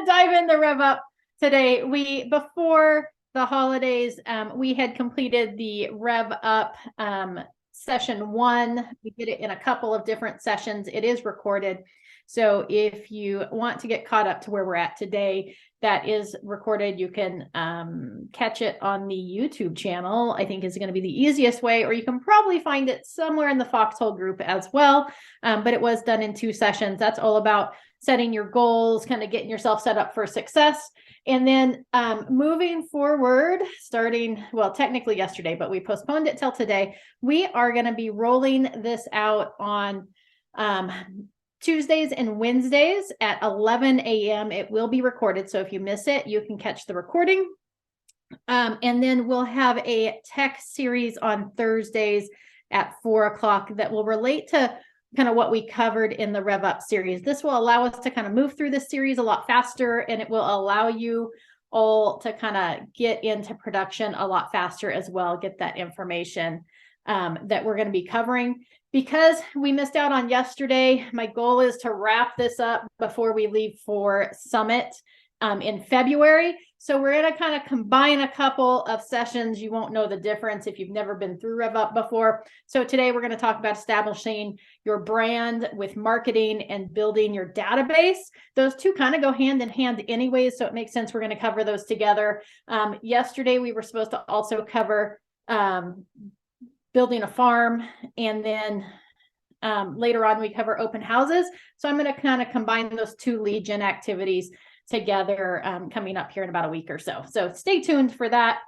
to dive into RevUp today. Before the holidays, we had completed the RevUp session 1. We did it in a couple of different sessions. It is recorded. So if you want to get caught up to where we're at today, that is recorded. You can catch it on the YouTube channel, I think is going to be the easiest way, or you can probably find it somewhere in the Foxhole group as well. But it was done in 2 sessions. That's all about setting your goals, kind of getting yourself set up for success. And then moving forward, starting, well, technically yesterday, but we postponed it till today. We are going to be rolling this out on Tuesdays and Wednesdays at 11 a.m. It will be recorded. So if you miss it, you can catch the recording. And then we'll have a tech series on Thursdays at 4 o'clock that will relate to kind of what we covered in the RevUp series. This will allow us to kind of move through this series a lot faster, and it will allow you all to kind of get into production a lot faster as well, get that information that we're going to be covering. Because we missed out on yesterday, my goal is to wrap this up before we leave for Summit in February. So we're going to kind of combine a couple of sessions. You won't know the difference if you've never been through RevUp before. So today we're going to talk about establishing your brand with marketing and building your database. Those two kind of go hand in hand anyways, so it makes sense we're going to cover those together. Yesterday we were supposed to also cover building a farm, and then later on we cover open houses. So I'm going to kind of combine those 2 lead gen activities together coming up here in about a week or so. So stay tuned for that.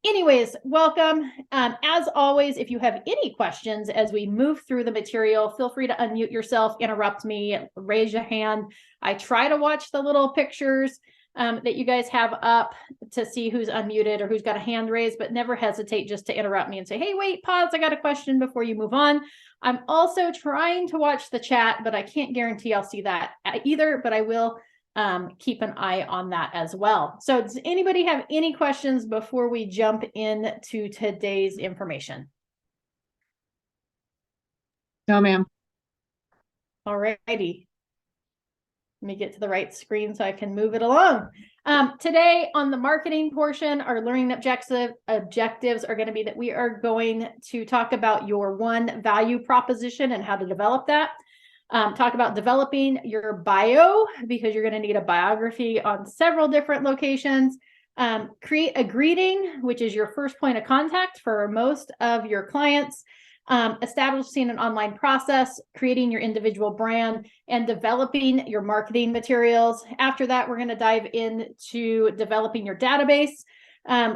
Anyways, welcome. As always, if you have any questions as we move through the material, feel free to unmute yourself, interrupt me, raise your hand. I try to watch the little pictures that you guys have up to see who's unmuted or who's got a hand raised, but never hesitate just to interrupt me and say, hey, wait, pause, I got a question before you move on. I'm also trying to watch the chat, but I can't guarantee I'll see that either, but I will keep an eye on that as well. So does anybody have any questions before we jump into today's information? No, ma'am. All righty. Let me get to the right screen so I can move it along. Today on the marketing portion, our learning objectives are going to be that we are going to talk about your 1 value proposition and how to develop that. Talk about developing your bio, because you're going to need a biography on several different locations. Create a greeting, which is your first point of contact for most of your clients. Establishing an online process, creating your individual brand, and developing your marketing materials. After that, we're going to dive into developing your database,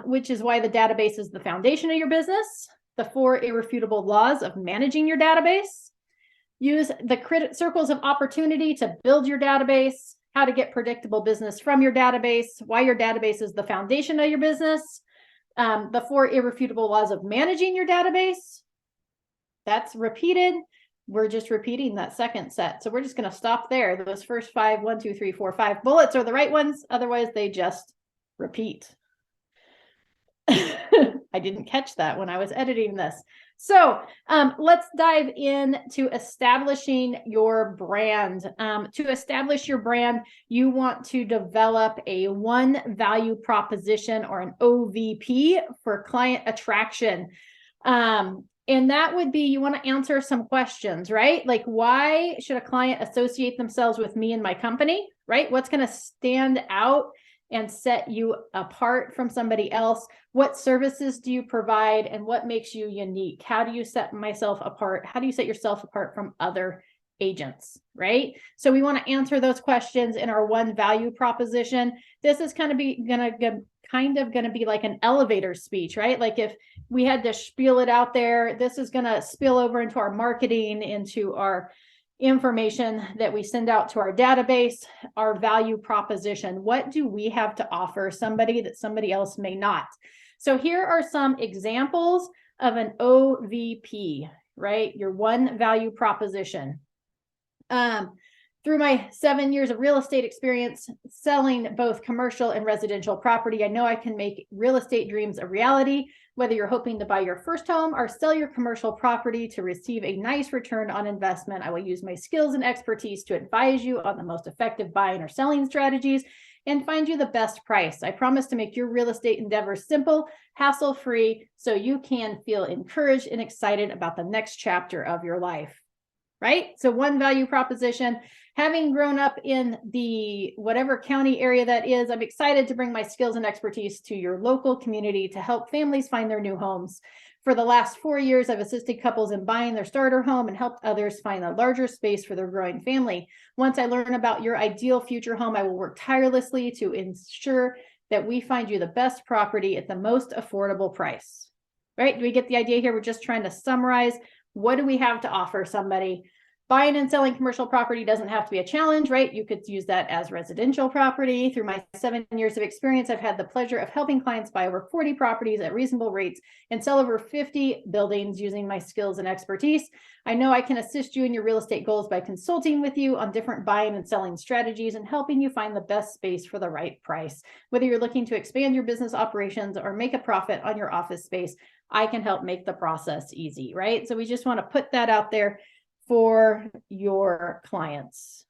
which is why the database is the foundation of your business. The 4 irrefutable laws of managing your database. Use the circles of opportunity to build your database, how to get predictable business from your database, why your database is the foundation of your business, the 4 irrefutable laws of managing your database. That's repeated. We're just repeating that second set. So we're just going to stop there. Those first 5, 1, 2, 3, 4, 5 bullets are the right ones. Otherwise, they just repeat. I didn't catch that when I was editing this. So let's dive into establishing your brand. To establish your brand, you want to develop a 1 value proposition, or an OVP, for client attraction. And that would be, you want to answer some questions, right? Like, why should a client associate themselves with me and my company, right? What's going to stand out and set you apart from somebody else? What services do you provide, and what makes you unique? How do you set myself apart? How do you set yourself apart from other agents, right? So we want to answer those questions in our 1 value proposition. This is kind of going to be like an elevator speech, right? Like if we had to spiel it out there, this is going to spill over into our marketing, into our information that we send out to our database, our value proposition. What do we have to offer somebody that somebody else may not? So here are some examples of an OVP, right? Your 1 value proposition. Through my 7 years of real estate experience selling both commercial and residential property, I know I can make real estate dreams a reality. Whether you're hoping to buy your first home or sell your commercial property to receive a nice return on investment, I will use my skills and expertise to advise you on the most effective buying or selling strategies and find you the best price. I promise to make your real estate endeavors simple, hassle-free, so you can feel encouraged and excited about the next chapter of your life. Right? So one value proposition, having grown up in the whatever county area that is, I'm excited to bring my skills and expertise to your local community to help families find their new homes. For the last 4 years, I've assisted couples in buying their starter home and helped others find a larger space for their growing family. Once I learn about your ideal future home, I will work tirelessly to ensure that we find you the best property at the most affordable price. Right? Do we get the idea here? We're just trying to summarize, what do we have to offer somebody? Buying and selling commercial property doesn't have to be a challenge, right? You could use that as residential property. Through my 7 years of experience, I've had the pleasure of helping clients buy over 40 properties at reasonable rates and sell over 50 buildings using my skills and expertise. I know I can assist you in your real estate goals by consulting with you on different buying and selling strategies and helping you find the best space for the right price. Whether you're looking to expand your business operations or make a profit on your office space, I can help make the process easy, right? So we just want to put that out there for your clients.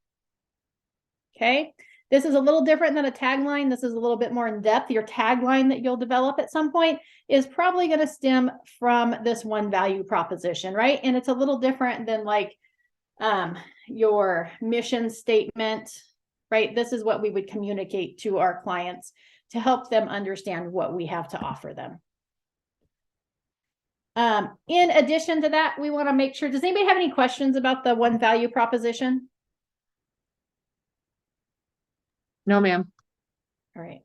Okay, this is a little different than a tagline. This is a little bit more in depth. Your tagline that you'll develop at some point is probably going to stem from this one value proposition, right? And it's a little different than like your mission statement, right? This is what we would communicate to our clients to help them understand what we have to offer them. In addition to that, we want to make sure, does anybody have any questions about the one value proposition? No, ma'am. All right.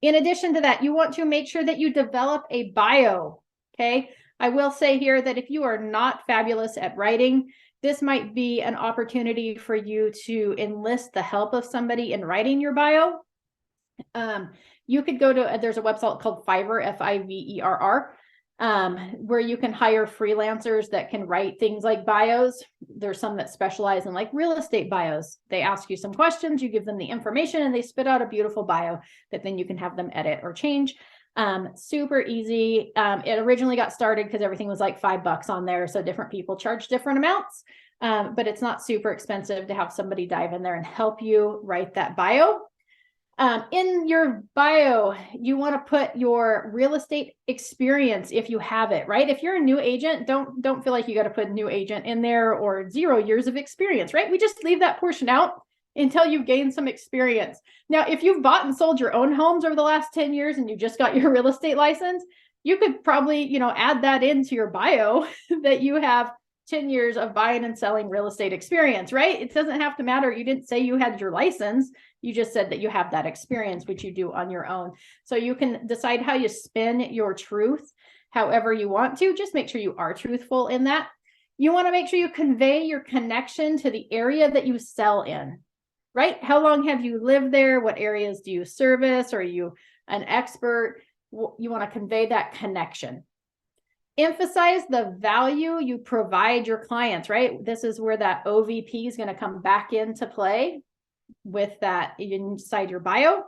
In addition to that, you want to make sure that you develop a bio. Okay. I will say here that if you are not fabulous at writing, this might be an opportunity for you to enlist the help of somebody in writing your bio. You could go to, there's a website called Fiverr, Fiverr, where you can hire freelancers that can write things like bios. There's some that specialize in like real estate bios. They ask you some questions, you give them the information, and they spit out a beautiful bio that then you can have them edit or change. Super easy. It originally got started because everything was like $5 on there. So different people charge different amounts, but it's not super expensive to have somebody dive in there and help you write that bio. In your bio, you want to put your real estate experience if you have it, right? If you're a new agent, don't feel like you got to put new agent in there or 0 years of experience, right? We just leave that portion out until you've gained some experience. Now, if you've bought and sold your own homes over the last 10 years and you just got your real estate license, you could probably, add that into your bio that you have 10 years of buying and selling real estate experience, right? It doesn't have to matter. You didn't say you had your license. You just said that you have that experience, which you do on your own. So you can decide how you spin your truth, however you want to. Just make sure you are truthful in that. You want to make sure you convey your connection to the area that you sell in, right? How long have you lived there? What areas do you service? Are you an expert? You want to convey that connection. Emphasize the value you provide your clients, right? This is where that OVP is going to come back into play with that inside your bio.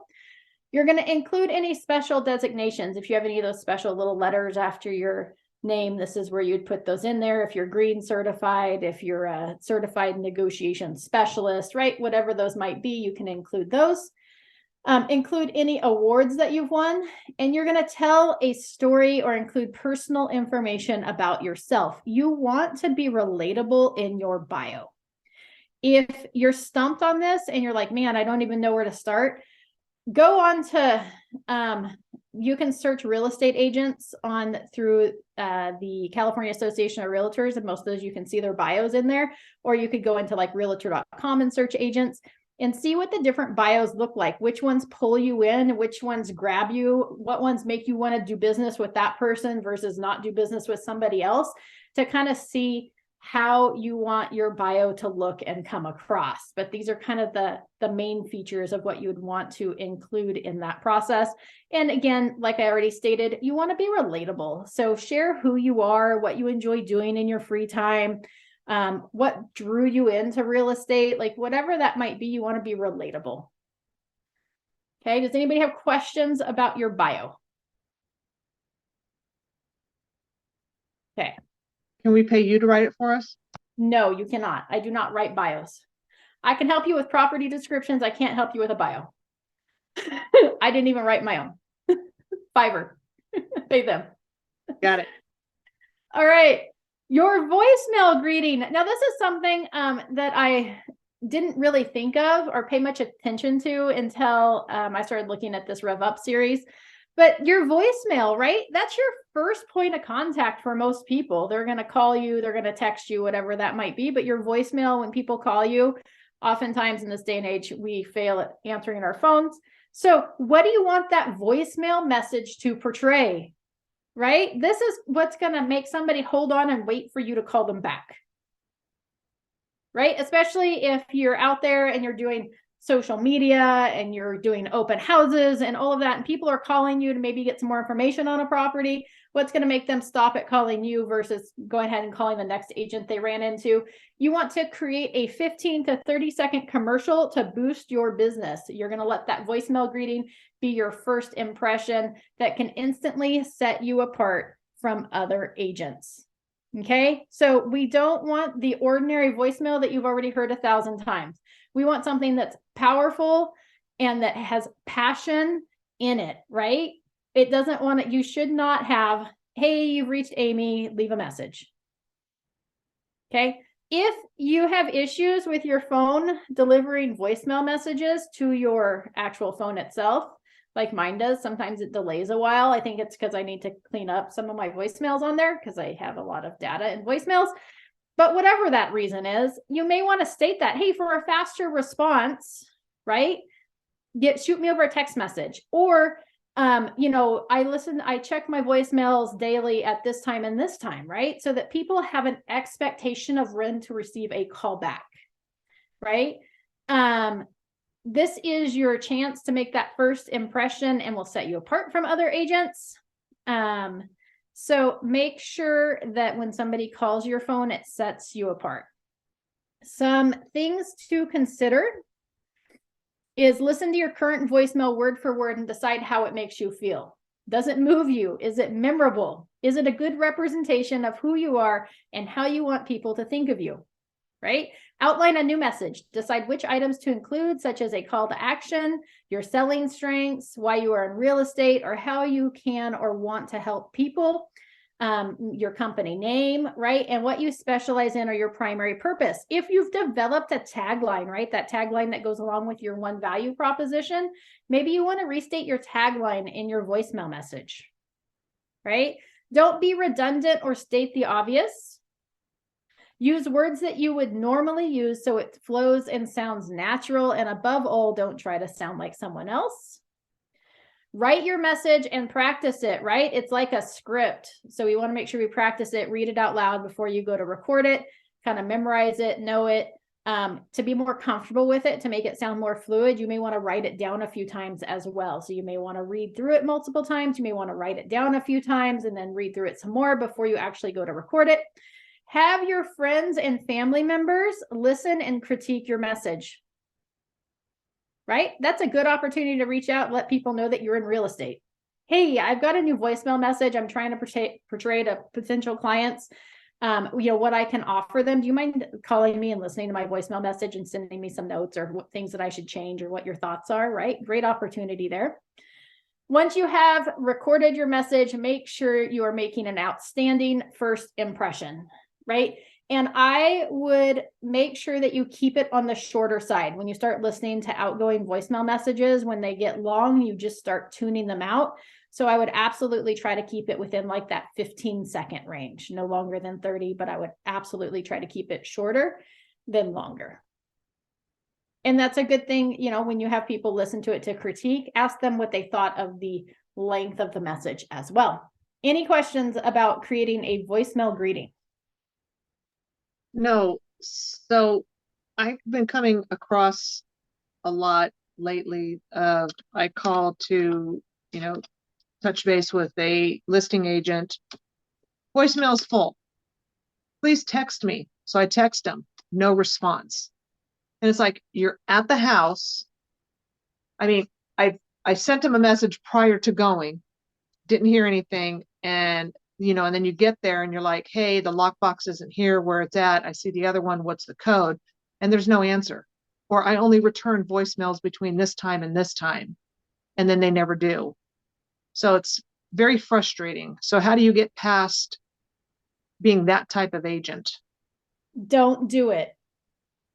You're going to include any special designations. If you have any of those special little letters after your name, this is where you'd put those in there. If you're green certified, if you're a certified negotiation specialist, right? Whatever those might be, you can include those. Include any awards that you've won, and you're going to tell a story or include personal information about yourself. You want to be relatable in your bio. If you're stumped on this and you're like, man, I don't even know where to start, go on to, you can search real estate agents through the California Association of Realtors, and most of those you can see their bios in there, or you could go into like realtor.com and search agents and see what the different bios look like, which ones pull you in, which ones grab you, what ones make you want to do business with that person versus not do business with somebody else, to kind of see how you want your bio to look and come across. But these are kind of the main features of what you would want to include in that process. And again, like I already stated, you want to be relatable. So share who you are, what you enjoy doing in your free time, what drew you into real estate, like whatever that might be, you want to be relatable. Okay, does anybody have questions about your bio? Okay. Can we pay you to write it for us? No, you cannot. I do not write bios. I can help you with property descriptions. I can't help you with a bio. I didn't even write my own. Fiverr. Pay them. Got it. All right. Your voicemail greeting. Now, this is something that I didn't really think of or pay much attention to until I started looking at this RevUp series. But your voicemail, right? That's your first point of contact for most people. They're going to call you, they're going to text you, whatever that might be. But your voicemail, when people call you, oftentimes in this day and age, we fail at answering our phones. So what do you want that voicemail message to portray? Right? This is what's going to make somebody hold on and wait for you to call them back. Right? Especially if you're out there and you're doing social media and you're doing open houses and all of that, and people are calling you to maybe get some more information on a property. What's going to make them stop at calling you versus go ahead and calling the next agent they ran into? You want to create a 15 to 30-second commercial to boost your business. You're going to let that voicemail greeting be your first impression that can instantly set you apart from other agents. Okay, so we don't want the ordinary voicemail that you've already heard 1,000 times. We want something that's powerful and that has passion in it, right? It doesn't want to, you should not have, hey, you've reached Amy, leave a message. Okay, if you have issues with your phone delivering voicemail messages to your actual phone itself, like mine does, sometimes it delays a while. I think it's because I need to clean up some of my voicemails on there because I have a lot of data and voicemails. But whatever that reason is, you may want to state that, hey, for a faster response, right? Shoot me over a text message. Or, I check my voicemails daily at this time and this time, right? So that people have an expectation of when to receive a call back, right? This is your chance to make that first impression and will set you apart from other agents. So make sure that when somebody calls your phone, it sets you apart. Some things to consider is listen to your current voicemail word for word and decide how it makes you feel. Does it move you? Is it memorable? Is it a good representation of who you are and how you want people to think of you? Right? Outline a new message. Decide which items to include, such as a call to action, your selling strengths, why you are in real estate, or how you can or want to help people, your company name, right? And what you specialize in or your primary purpose. If you've developed a tagline, right? That tagline that goes along with your one value proposition, maybe you want to restate your tagline in your voicemail message, right? Don't be redundant or state the obvious. Use words that you would normally use so it flows and sounds natural. And above all, don't try to sound like someone else. Write your message and practice it, right? It's like a script. So we want to make sure we practice it, read it out loud before you go to record it, kind of memorize it, know it. To be more comfortable with it, to make it sound more fluid, you may want to write it down a few times as well. So you may want to read through it multiple times. You may want to write it down a few times and then read through it some more before you actually go to record it. Have your friends and family members listen and critique your message, right? That's a good opportunity to reach out and let people know that you're in real estate. Hey, I've got a new voicemail message I'm trying to portray to potential clients. What I can offer them. Do you mind calling me and listening to my voicemail message and sending me some notes or what things that I should change or what your thoughts are, right? Great opportunity there. Once you have recorded your message, make sure you are making an outstanding first impression, right? And I would make sure that you keep it on the shorter side. When you start listening to outgoing voicemail messages, when they get long, you just start tuning them out. So I would absolutely try to keep it within like that 15-second range, no longer than 30, but I would absolutely try to keep it shorter than longer. And that's a good thing, when you have people listen to it to critique, ask them what they thought of the length of the message as well. Any questions about creating a voicemail greeting? No. So I've been coming across a lot lately. I call to, touch base with a listing agent. Voicemail's full. please text me. So I text them, no response. And it's like, you're at the house. I mean, I sent him a message prior to going, didn't hear anything. And, and then you get there and you're like, hey, the lockbox isn't here where it's at. I see the other one. What's the code? And there's no answer. Or I only return voicemails between this time and this time. And then they never do. So it's very frustrating. So how do you get past being that type of agent? Don't do it.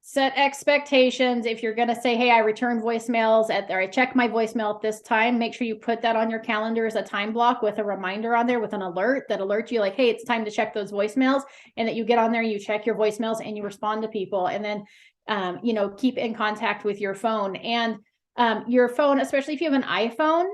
Set expectations. If you're going to say, hey, I return voicemails or I check my voicemail at this time, make sure you put that on your calendar as a time block with a reminder on there with an alert that alerts you like, hey, it's time to check those voicemails, and that you get on there, you check your voicemails and you respond to people. And then, keep in contact with your phone and your phone, especially if you have an iPhone.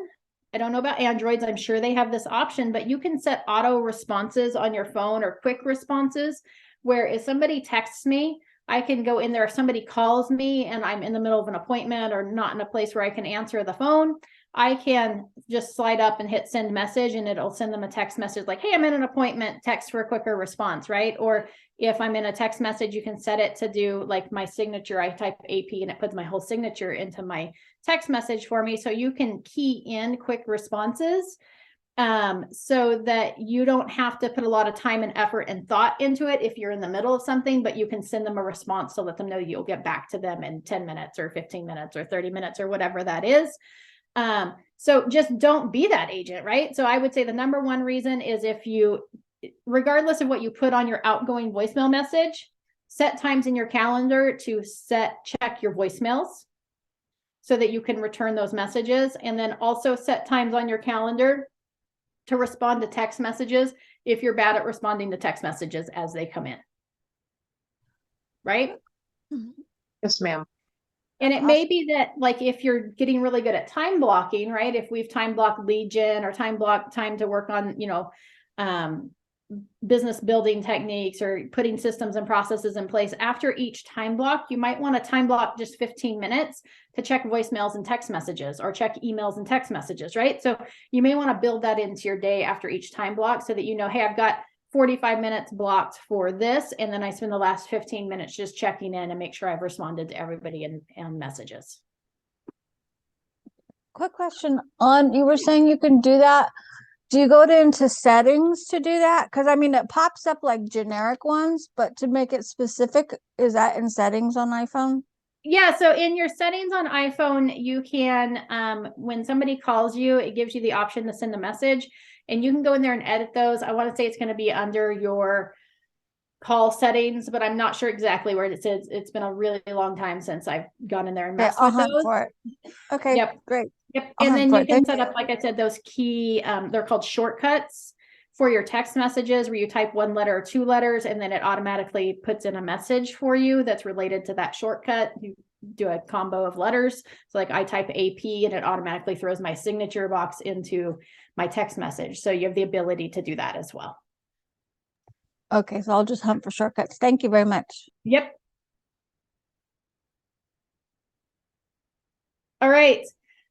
I don't know about Androids. I'm sure they have this option, but you can set auto responses on your phone or quick responses where if somebody texts me, I can go in there. If somebody calls me and I'm in the middle of an appointment or not in a place where I can answer the phone, I can just slide up and hit send message, and it'll send them a text message like, hey, I'm in an appointment, text for a quicker response, right? Or if I'm in a text message, you can set it to do like my signature. I type AP and it puts my whole signature into my text message for me. So you can key in quick responses so that you don't have to put a lot of time and effort and thought into it if you're in the middle of something, but you can send them a response to let them know you'll get back to them in 10 minutes or 15 minutes or 30 minutes or whatever that is. So just don't be that agent, right? So I would say the number one reason is if you, regardless of what you put on your outgoing voicemail message, set times in your calendar to check your voicemails so that you can return those messages. And then also set times on your calendar to respond to text messages if you're bad at responding to text messages as they come in. Right? Yes, ma'am. And it may be that, like, if you're getting really good at time blocking, right? If we've time blocked lead gen or time to work on, business building techniques or putting systems and processes in place, after each time block, you might want to time block just 15 minutes to check voicemails and text messages or check emails and text messages, right? So you may want to build that into your day after each time block so that you know, hey, I've got 45 minutes blocked for this, and then I spend the last 15 minutes just checking in and make sure I've responded to everybody in messages. Quick question on, you were saying you can do that. Do you go into settings to do that? Because I mean, it pops up like generic ones, but to make it specific, is that in settings on iPhone? Yeah, so in your settings on iPhone, you can, when somebody calls you, it gives you the option to send a message, and you can go in there and edit those. I want to say it's going to be under your call settings, but I'm not sure exactly where it is. It's been a really long time since I've gone in there and messed with those. For it. Okay, yep. Great. Yep. And then you can set up, like I said, those key, they're called shortcuts for your text messages where you type one letter or two letters, and then it automatically puts in a message for you that's related to that shortcut. You do a combo of letters. So like I type AP and it automatically throws my signature box into my text message. So you have the ability to do that as well. Okay, so I'll just hunt for shortcuts. Thank you very much. Yep. All right.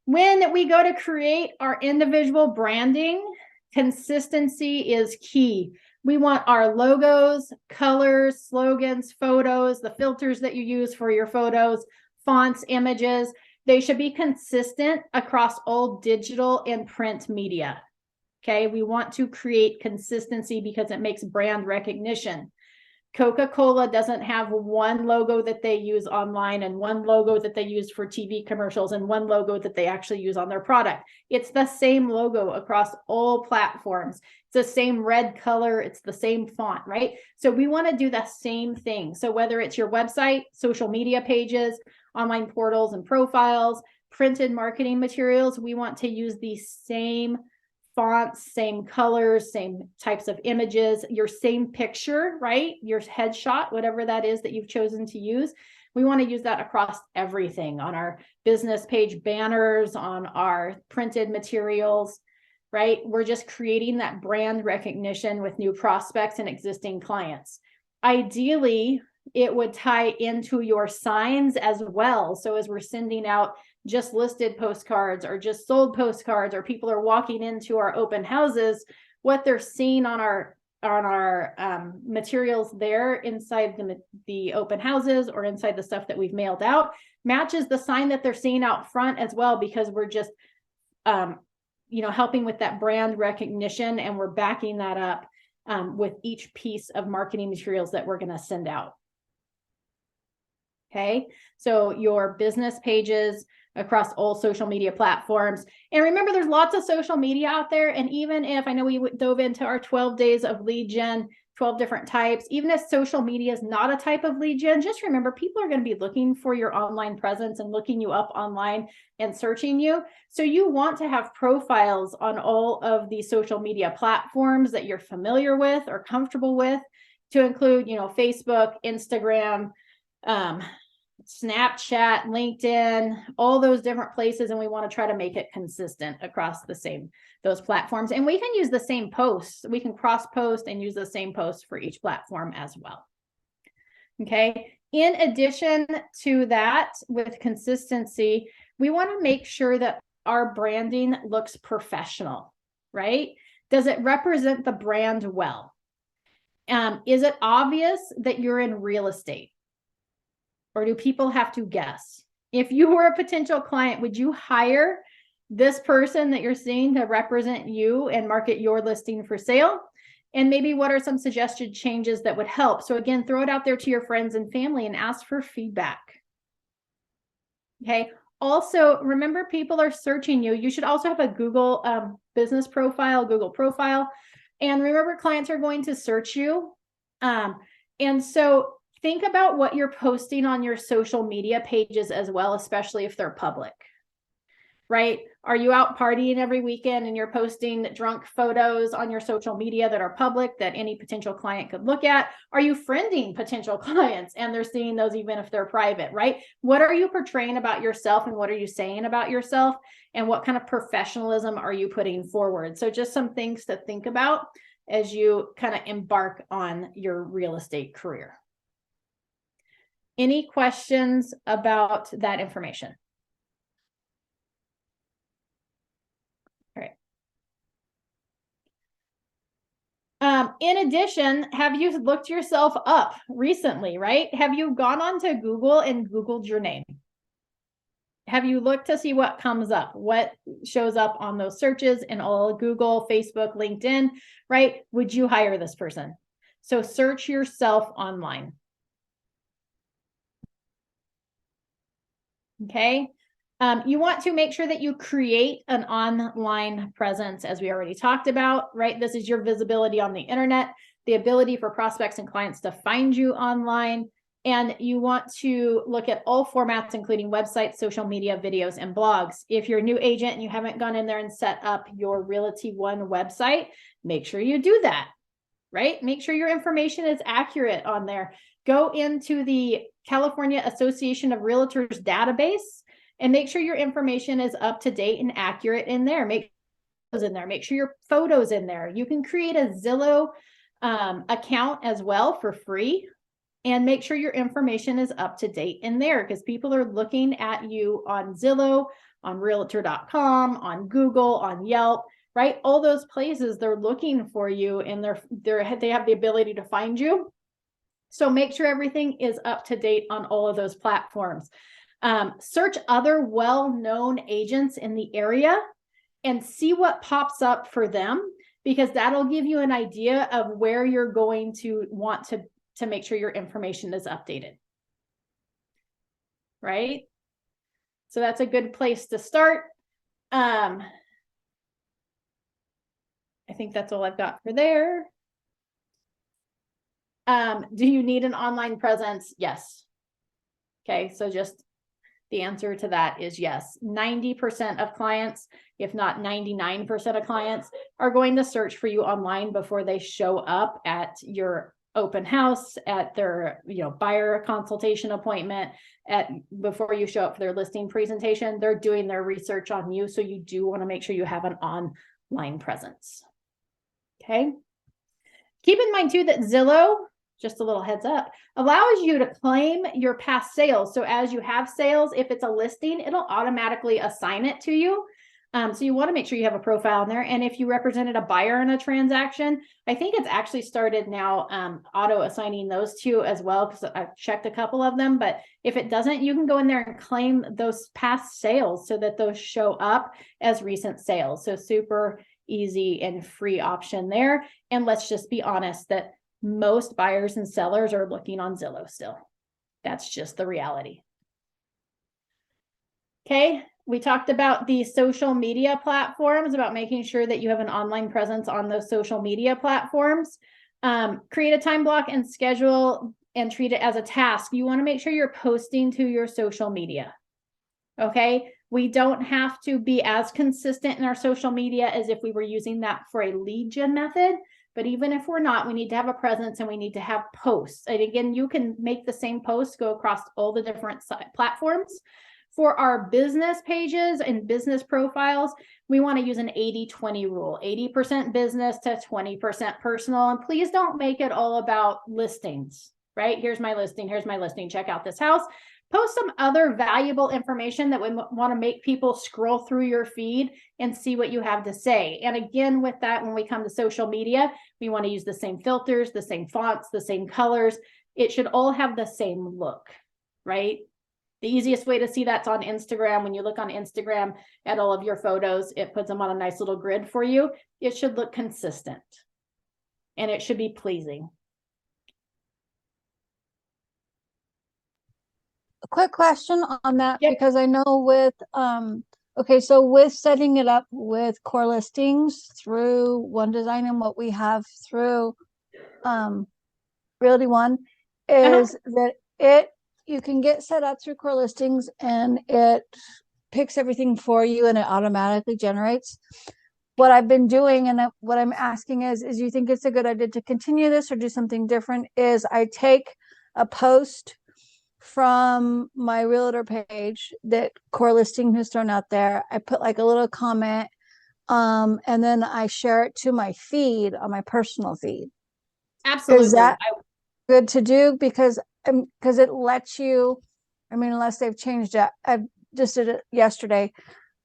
When we go to create our individual branding, consistency is key. We want our logos, colors, slogans, photos, the filters that you use for your photos, fonts, images. They should be consistent across all digital and print media. Okay, we want to create consistency because it makes brand recognition. Coca-Cola doesn't have one logo that they use online and one logo that they use for TV commercials and one logo that they actually use on their product. It's the same logo across all platforms. It's the same red color. It's the same font, right? So we want to do the same thing. So whether it's your website, social media pages, online portals and profiles, printed marketing materials, we want to use the same fonts, same colors, same types of images, your same picture, right? Your headshot, whatever that is that you've chosen to use. We want to use that across everything on our business page banners, on our printed materials, right? We're just creating that brand recognition with new prospects and existing clients. Ideally, it would tie into your signs as well. So as we're sending out just listed postcards or just sold postcards, or people are walking into our open houses, what they're seeing on our materials there inside the open houses or inside the stuff that we've mailed out matches the sign that they're seeing out front as well, because we're just helping with that brand recognition, and we're backing that up with each piece of marketing materials that we're going to send out. Okay, so your business pages across all social media platforms. And remember, there's lots of social media out there. And even if, I know we dove into our 12 days of lead gen, 12 different types, even if social media is not a type of lead gen, just remember, people are going to be looking for your online presence and looking you up online and searching you. So you want to have profiles on all of the social media platforms that you're familiar with or comfortable with, to include, Facebook, Instagram, Snapchat, LinkedIn, all those different places. And we want to try to make it consistent across those platforms. And we can use the same posts. We can cross post and use the same posts for each platform as well. Okay. In addition to that, with consistency, we want to make sure that our branding looks professional, right? Does it represent the brand well? Is it obvious that you're in real estate? Or do people have to guess? If you were a potential client, would you hire this person that you're seeing to represent you and market your listing for sale? And maybe what are some suggested changes that would help? So again, throw it out there to your friends and family and ask for feedback. Okay. Also, remember, people are searching you. You should also have a Google business profile, Google profile. And remember, clients are going to search you. And so think about what you're posting on your social media pages as well, especially if they're public, right? Are you out partying every weekend and you're posting drunk photos on your social media that are public that any potential client could look at? Are you friending potential clients and they're seeing those even if they're private, right? What are you portraying about yourself, and what are you saying about yourself, and what kind of professionalism are you putting forward? So just some things to think about as you kind of embark on your real estate career. Any questions about that information? All right. In addition, have you looked yourself up recently, right? Have you gone onto Google and Googled your name? Have you looked to see what comes up, what shows up on those searches in all Google, Facebook, LinkedIn, right? Would you hire this person? So search yourself online. Okay. You want to make sure that you create an online presence, as we already talked about, right? This is your visibility on the internet, the ability for prospects and clients to find you online. And you want to look at all formats, including websites, social media, videos, and blogs. If you're a new agent and you haven't gone in there and set up your Realty One website, make sure you do that, right? Make sure your information is accurate on there. Go into the California Association of Realtors database and make sure your information is up to date and accurate in there. Make those in there. Make sure your photos in there. You can create a Zillow account as well for free, and make sure your information is up to date in there, because people are looking at you on Zillow, on Realtor.com, on Google, on Yelp, right? All those places, they're looking for you, and they have the ability to find you. So make sure everything is up to date on all of those platforms. Search other well-known agents in the area and see what pops up for them, because that'll give you an idea of where you're going to want to make sure your information is updated. Right? So that's a good place to start. I think that's all I've got for there. Do you need an online presence? Yes. Okay, so just the answer to that is yes. 90% of clients, if not 99% of clients, are going to search for you online before they show up at your open house, at their buyer consultation appointment, before you show up for their listing presentation. They're doing their research on you, so you do want to make sure you have an online presence. Okay. Keep in mind too that Zillow, just a little heads up, allows you to claim your past sales. So as you have sales, if it's a listing, it'll automatically assign it to you. So you want to make sure you have a profile in there. And if you represented a buyer in a transaction, I think it's actually started now auto assigning those two as well, because I've checked a couple of them. But if it doesn't, you can go in there and claim those past sales so that those show up as recent sales. So super easy and free option there. And let's just be honest that most buyers and sellers are looking on Zillow still. That's just the reality. Okay, we talked about the social media platforms, about making sure that you have an online presence on those social media platforms. Create a time block and schedule and treat it as a task. You want to make sure you're posting to your social media. Okay, we don't have to be as consistent in our social media as if we were using that for a lead gen method. But even if we're not, we need to have a presence and we need to have posts. And again, you can make the same posts go across all the different platforms. For our business pages and business profiles, we want to use an 80-20 rule, 80% business to 20% personal. And please don't make it all about listings, right? Here's my listing. Here's my listing. Check out this house. Post some other valuable information that we want to make people scroll through your feed and see what you have to say. And again, with that, when we come to social media, we want to use the same filters, the same fonts, the same colors. It should all have the same look, right? The easiest way to see that's on Instagram. When you look on Instagram at all of your photos, it puts them on a nice little grid for you. It should look consistent and it should be pleasing. A quick question on that, Yep. because I know with okay, so with setting it up with core listings through One Design and what we have through Realty One is that you can get set up through core listings and it picks everything for you and it automatically generates. What I've been doing and what I'm asking is you think it's a good idea to continue this or do something different? Is I take a post from my realtor page that core listing has thrown out there. I put like a little comment, and then I share it to my feed on my personal feed. Absolutely. Is that good to do? Because it lets you, I mean, unless they've changed it. I just did it yesterday,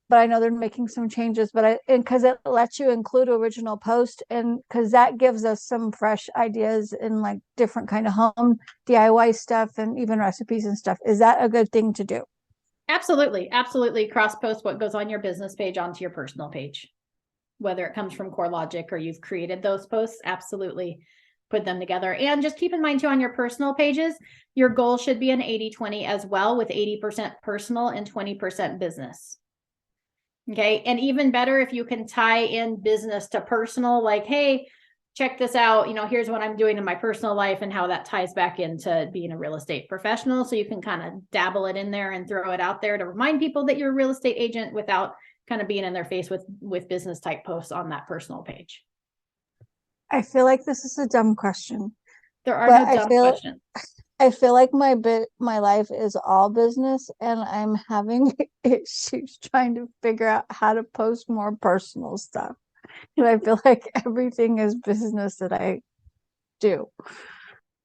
but I know they're making some changes, but because it lets you include original post, and because that gives us some fresh ideas and like different kind of home DIY stuff and even recipes and stuff. Is that a good thing to do? Absolutely. Absolutely. Cross post what goes on your business page onto your personal page, whether it comes from CoreLogic or you've created those posts. Absolutely. Put them together. And just keep in mind too, on your personal pages, your goal should be an 80-20 as well, with 80% personal and 20% business. Okay. And even better if you can tie in business to personal, like, hey, check this out. You know, here's what I'm doing in my personal life and how that ties back into being a real estate professional. So you can kind of dabble it in there and throw it out there to remind people that you're a real estate agent without kind of being in their face with business type posts on that personal page. I feel like this is a dumb question. There are no dumb questions. I feel like my life is all business and I'm having issues trying to figure out how to post more personal stuff. And I feel like everything is business that I do.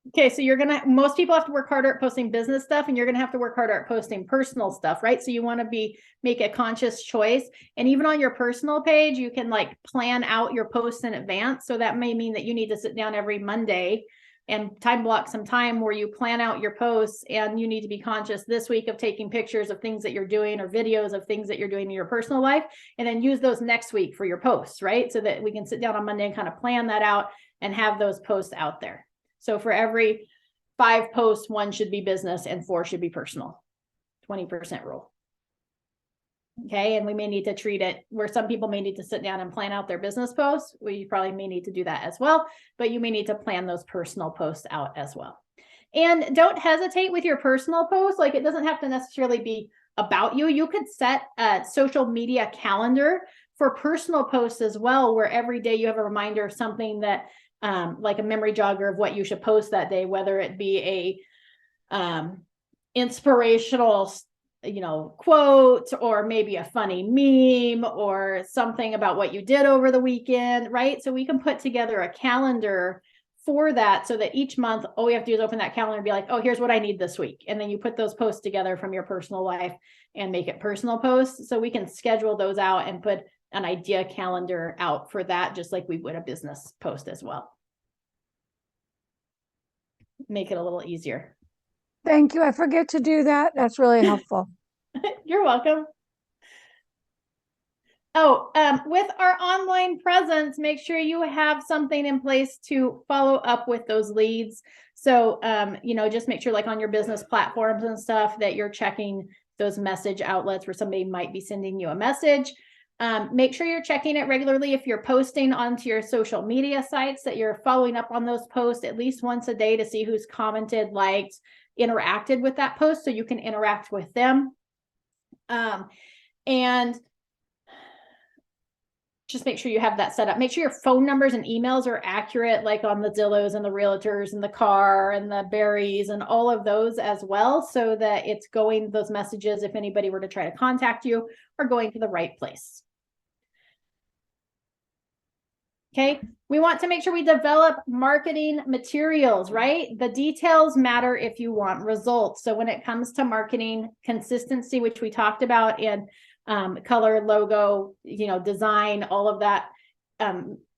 Okay, so most people have to work harder at posting business stuff, and you're gonna have to work harder at posting personal stuff, right? So you want to make a conscious choice. And even on your personal page, you can like plan out your posts in advance. So that may mean that you need to sit down every Monday and time block some time where you plan out your posts, and you need to be conscious this week of taking pictures of things that you're doing or videos of things that you're doing in your personal life, and then use those next week for your posts, right? So that we can sit down on Monday and kind of plan that out and have those posts out there. So for every 5 posts, 1 should be business and 4 should be personal. 20% rule. Okay, and we may need to treat it where some people may need to sit down and plan out their business posts. We probably may need to do that as well, but you may need to plan those personal posts out as well. And don't hesitate with your personal posts. Like, it doesn't have to necessarily be about you. You could set a social media calendar for personal posts as well, where every day you have a reminder of something that like a memory jogger of what you should post that day, whether it be a inspirational quote, or maybe a funny meme, or something about what you did over the weekend, right? So we can put together a calendar for that, so that each month, all we have to do is open that calendar and be like, oh, here's what I need this week. And then you put those posts together from your personal life and make it personal posts. So we can schedule those out and put an idea calendar out for that, just like we would a business post as well. Make it a little easier. Thank you. I forget to do that. That's really helpful. You're welcome. Oh, with our online presence, make sure you have something in place to follow up with those leads. So, you know, just make sure, like on your business platforms and stuff, that you're checking those message outlets where somebody might be sending you a message. Make sure you're checking it regularly. If you're posting onto your social media sites, that you're following up on those posts at least once a day to see who's commented, liked, interacted with that post, so you can interact with them. And just make sure you have that set up. Make sure your phone numbers and emails are accurate, like on the Zillows and the Realtors and the Car and the Berries and all of those as well, so that it's going, those messages, if anybody were to try to contact you, are going to the right place. Okay, we want to make sure we develop marketing materials, right? The details matter if you want results. So when it comes to marketing, consistency, which we talked about, and color, logo, you know, design, all of that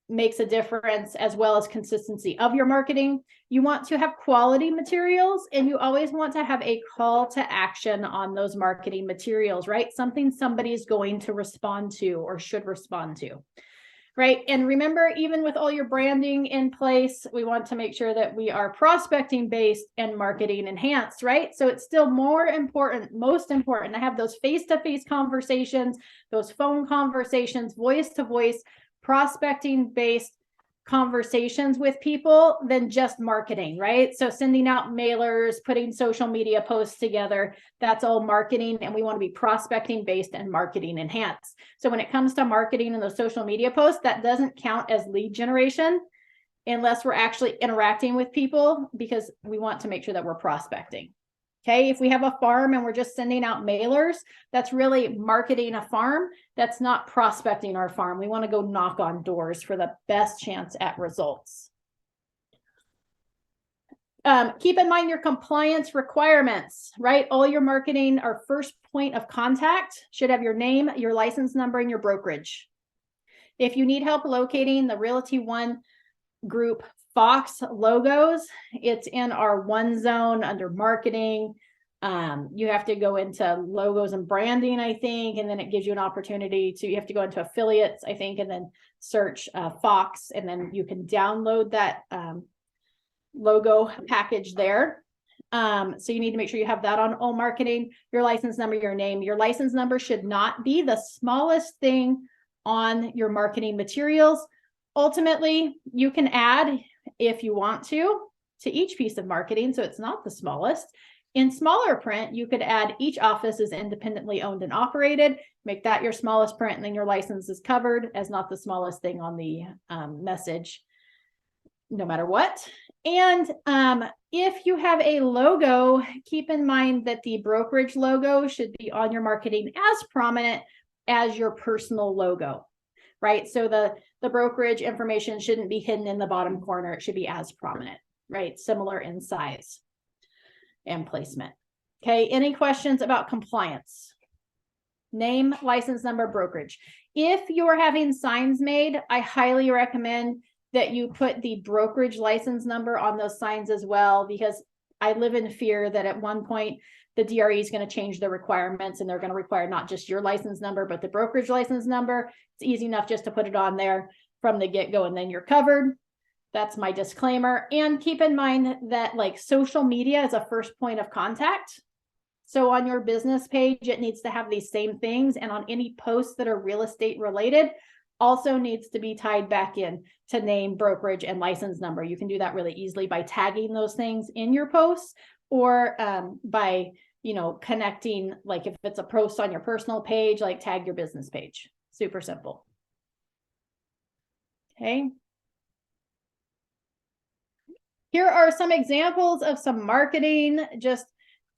makes a difference, as well as consistency of your marketing. You want to have quality materials, and you always want to have a call to action on those marketing materials, right? Something somebody's going to respond to or should respond to. Right. And remember, even with all your branding in place, we want to make sure that we are prospecting based and marketing enhanced, right? So it's still more important, most important to have those face-to-face conversations, those phone conversations, voice-to-voice, prospecting based conversations with people than just marketing, right? So sending out mailers, putting social media posts together, that's all marketing, and we want to be prospecting based and marketing enhanced. So when it comes to marketing and those social media posts, that doesn't count as lead generation unless we're actually interacting with people, because we want to make sure that we're prospecting. Okay, if we have a farm and we're just sending out mailers, that's really marketing a farm. That's not prospecting our farm. We want to go knock on doors for the best chance at results. Keep in mind your compliance requirements, right? All your marketing, our first point of contact should have your name, your license number, and your brokerage. If you need help locating the Realty One Group Fox logos, it's in our one zone under marketing. You have to go into logos and branding, I think, and then it gives you an opportunity to, you have to go into affiliates, I think, and then search Fox, and then you can download that logo package there. So you need to make sure you have that on all marketing. Your license number, your name. Your license number should not be the smallest thing on your marketing materials. Ultimately, you can add, if you want to each piece of marketing, so it's not the smallest. In smaller print, you could add each office is independently owned and operated, make that your smallest print, and then your license is covered as not the smallest thing on the message, no matter what. And if you have a logo, keep in mind that the brokerage logo should be on your marketing as prominent as your personal logo, right? So the brokerage information shouldn't be hidden in the bottom corner. It should be as prominent, right? Similar in size and placement. Okay, any questions about compliance? Name, license number, brokerage. If you're having signs made, I highly recommend that you put the brokerage license number on those signs as well, because I live in fear that at one point the DRE is going to change the requirements and they're going to require not just your license number, but the brokerage license number. It's easy enough just to put it on there from the get-go and then you're covered. That's my disclaimer. And keep in mind that like social media is a first point of contact. So on your business page, it needs to have these same things. And on any posts that are real estate related, also needs to be tied back in to name, brokerage, and license number. You can do that really easily by tagging those things in your posts, or by, you know, connecting, like if it's a post on your personal page, like tag your business page. Super simple. Okay. Here are some examples of some marketing, just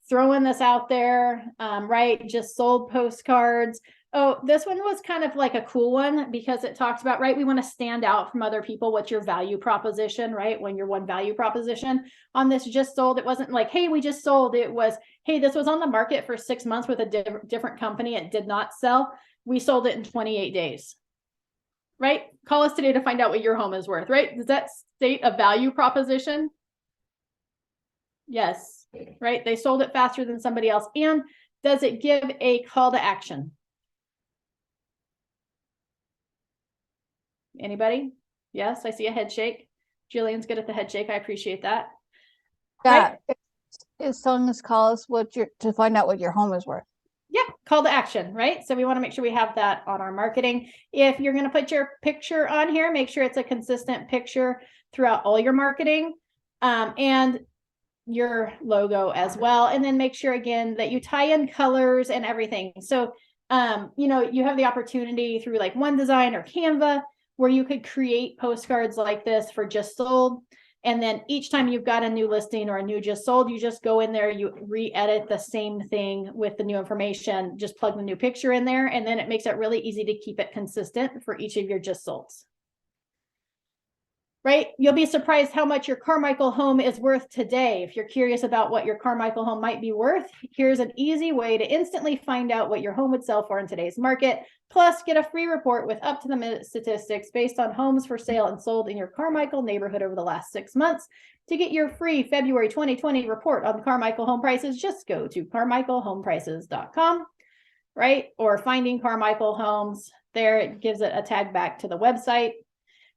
throwing this out there, right? Just sold postcards. Oh, this one was kind of like a cool one because it talks about, right, we want to stand out from other people. What's your value proposition, right? When your one value proposition on this just sold, it wasn't like, hey, we just sold. It was, hey, this was on the market for 6 months with a different company. It did not sell. We sold it in 28 days, right? Call us today to find out what your home is worth, right? Does that state a value proposition? Yes, right? They sold it faster than somebody else. And does it give a call to action? Anybody? Yes, I see a head shake. Jillian's good at the head shake. I appreciate that. Yeah, it's telling us call us to find out what your home is worth. Yeah, call to action, right? So we want to make sure we have that on our marketing. If you're going to put your picture on here, make sure it's a consistent picture throughout all your marketing, and your logo as well. And then make sure again that you tie in colors and everything. So, you know, you have the opportunity through like One Design or Canva where you could create postcards like this for just sold. And then each time you've got a new listing or a new just sold, you just go in there, you re-edit the same thing with the new information, just plug the new picture in there. And then it makes it really easy to keep it consistent for each of your just solds. Right? You'll be surprised how much your Carmichael home is worth today. If you're curious about what your Carmichael home might be worth, here's an easy way to instantly find out what your home would sell for in today's market. Plus, get a free report with up-to-the-minute statistics based on homes for sale and sold in your Carmichael neighborhood over the last 6 months. To get your free February 2020 report on Carmichael home prices, just go to carmichaelhomeprices.com, right? Or finding Carmichael homes. There, it gives it a tag back to the website.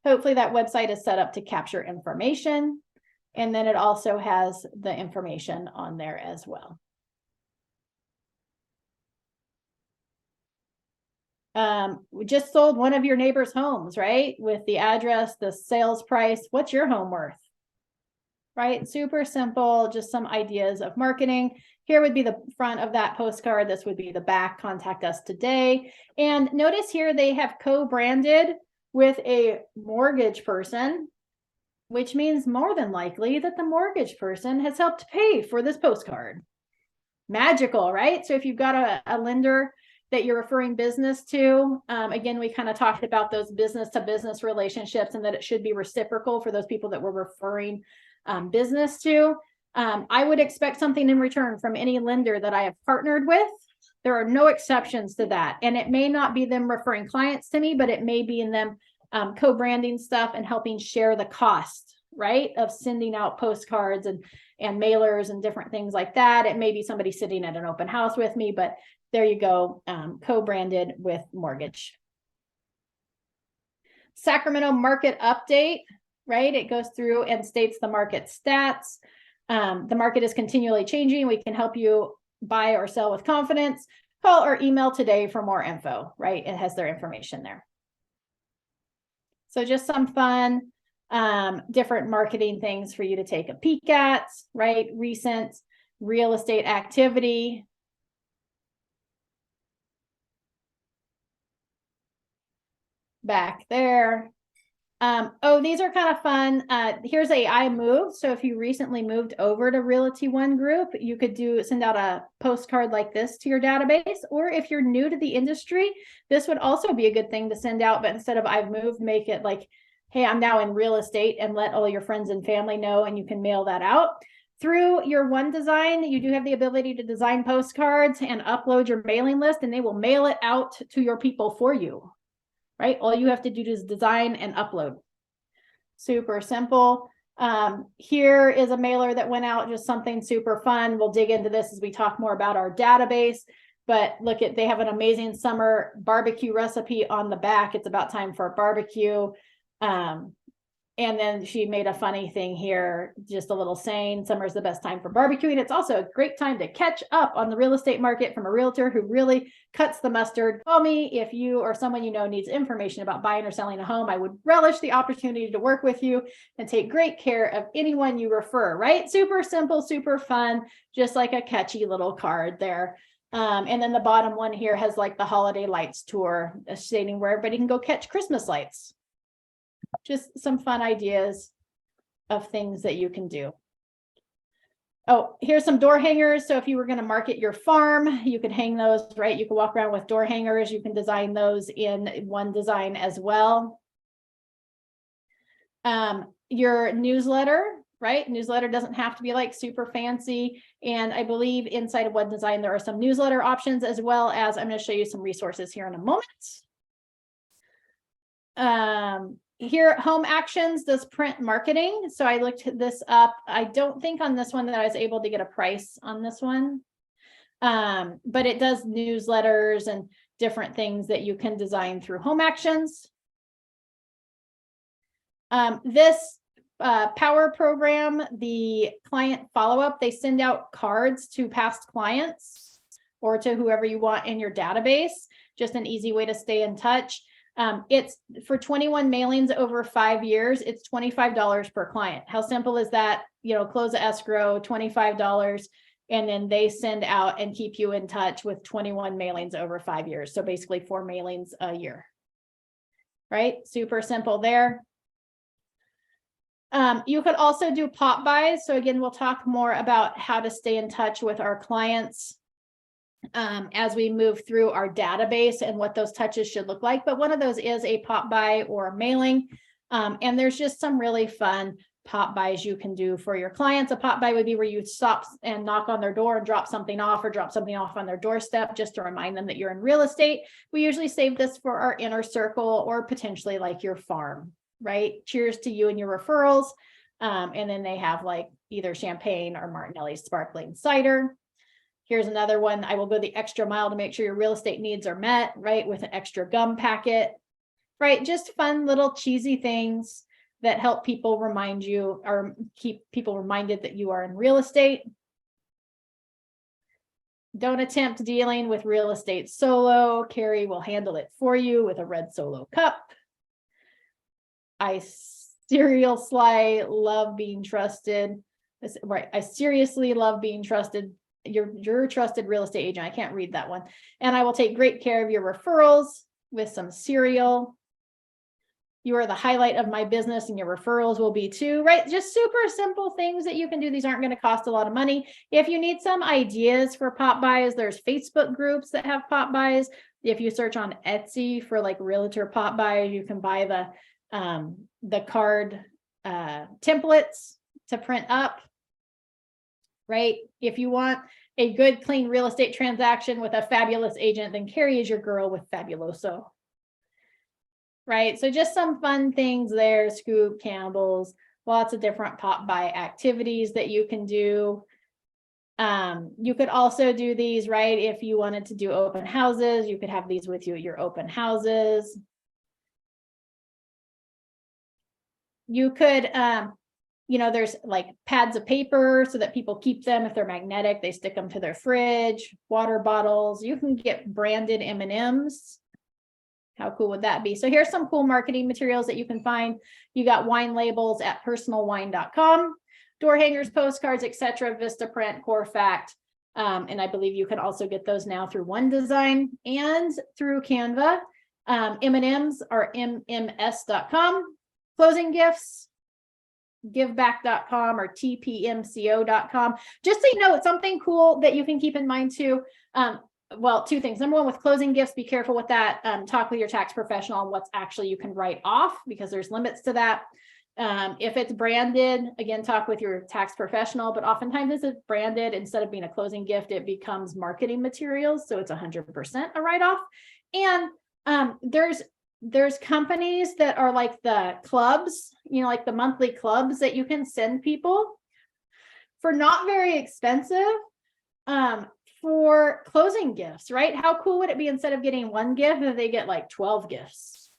Hopefully that website is set up to capture information. And then it also has the information on there as well. We just sold one of your neighbor's homes, right? With the address, the sales price. What's your home worth? Right? Super simple, just some ideas of marketing. Here would be the front of that postcard. This would be the back. Contact us today. And notice here they have co-branded with a mortgage person, which means more than likely that the mortgage person has helped pay for this postcard. Magical, right? So if you've got a lender that you're referring business to, again, we kind of talked about those business to business relationships and that it should be reciprocal for those people that we're referring business to. I would expect something in return from any lender that I have partnered with. There are no exceptions to that. And it may not be them referring clients to me, but it may be in them co-branding stuff and helping share the cost, right, of sending out postcards and mailers and different things like that. It may be somebody sitting at an open house with me, but there you go, co-branded with mortgage. Sacramento market update, right? It goes through and states the market stats. The market is continually changing. We can help you buy or sell with confidence. Call or email today for more info, right? It has their information there. So just some fun, different marketing things for you to take a peek at, right? Recent real estate activity. Back there. Oh, these are kind of fun. Here's I moved. So if you recently moved over to Realty One Group, you could send out a postcard like this to your database. Or if you're new to the industry, this would also be a good thing to send out. But instead of I've moved, make it like, hey, I'm now in real estate, and let all your friends and family know, and you can mail that out. Through your One Design, you do have the ability to design postcards and upload your mailing list, and they will mail it out to your people for you. Right? All you have to do is design and upload. Super simple. Here is a mailer that went out, just something super fun. We'll dig into this as we talk more about our database, but look at, they have an amazing summer barbecue recipe on the back. It's about time for a barbecue. And then she made a funny thing here, just a little saying, summer's the best time for barbecuing. It's also a great time to catch up on the real estate market from a realtor who really cuts the mustard. Call me if you or someone you know needs information about buying or selling a home. I would relish the opportunity to work with you and take great care of anyone you refer, right? Super simple, super fun, just like a catchy little card there. And then the bottom one here has like the holiday lights tour, stating where everybody can go catch Christmas lights. Just some fun ideas of things that you can do. Oh, here's some door hangers. So if you were going to market your farm, you could hang those, right? You can walk around with door hangers. You can design those in one design as well. Your newsletter, right? Newsletter doesn't have to be like super fancy. And I believe inside of One Design, there are some newsletter options, as well as I'm going to show you some resources here in a moment. Here, Home Actions does print marketing. So I looked this up. I don't think on this one that I was able to get a price on this one. But it does newsletters and different things that you can design through Home Actions. This Power program, the client follow-up, they send out cards to past clients or to whoever you want in your database. Just an easy way to stay in touch. It's for 21 mailings over 5 years, it's $25 per client. How simple is that? You know, close the escrow, $25, and then they send out and keep you in touch with 21 mailings over 5 years. So basically 4 mailings a year, right? Super simple there. You could also do pop buys. So again, we'll talk more about how to stay in touch with our clients as we move through our database and what those touches should look like. But one of those is a pop buy or a mailing. And there's just some really fun pop buys you can do for your clients. A pop buy would be where you stop and knock on their door and drop something off, or drop something off on their doorstep just to remind them that you're in real estate. We usually save this for our inner circle or potentially like your farm, right? Cheers to you and your referrals. And then they have like either champagne or Martinelli sparkling cider. Here's another one. I will go the extra mile to make sure your real estate needs are met, right? With an extra gum packet, right? Just fun little cheesy things that help people remind you or keep people reminded that you are in real estate. Don't attempt dealing with real estate solo. Carrie will handle it for you with a red Solo cup. I seriously love being trusted. Right. I seriously love being trusted. You're a trusted real estate agent. I can't read that one. And I will take great care of your referrals with some cereal. You are the highlight of my business, and your referrals will be too, right? Just super simple things that you can do. These aren't going to cost a lot of money. If you need some ideas for pop buys, there's Facebook groups that have pop buys. If you search on Etsy for like realtor pop buys, you can buy the card templates to print up, right? If you want a good, clean real estate transaction with a fabulous agent, then Carrie is your girl with Fabuloso, right? So just some fun things there. Scoop, Campbell's, lots of different pop buy activities that you can do. You could also do these, right? If you wanted to do open houses, you could have these with you at your open houses. You could, you know, there's like pads of paper so that people keep them. If they're magnetic, they stick them to their fridge. Water bottles. You can get branded M&Ms. How cool would that be? So here's some cool marketing materials that you can find. You got wine labels at personalwine.com, door hangers, postcards, etc., Vistaprint, Corefact. And I believe you can also get those now through One Design and through Canva. M&Ms are mms.com. Closing gifts, giveback.com or tpmco.com. Just so you know, it's something cool that you can keep in mind too. Well, two things. Number one, with closing gifts, be careful with that. Talk with your tax professional on what's actually you can write off, because there's limits to that. If it's branded, again, talk with your tax professional, but oftentimes if it's branded, instead of being a closing gift, it becomes marketing materials. So it's 100% a write-off. And there's companies that are like the clubs, you know, like the monthly clubs that you can send people for not very expensive for closing gifts, right? How cool would it be, instead of getting one gift, that they get like 12 gifts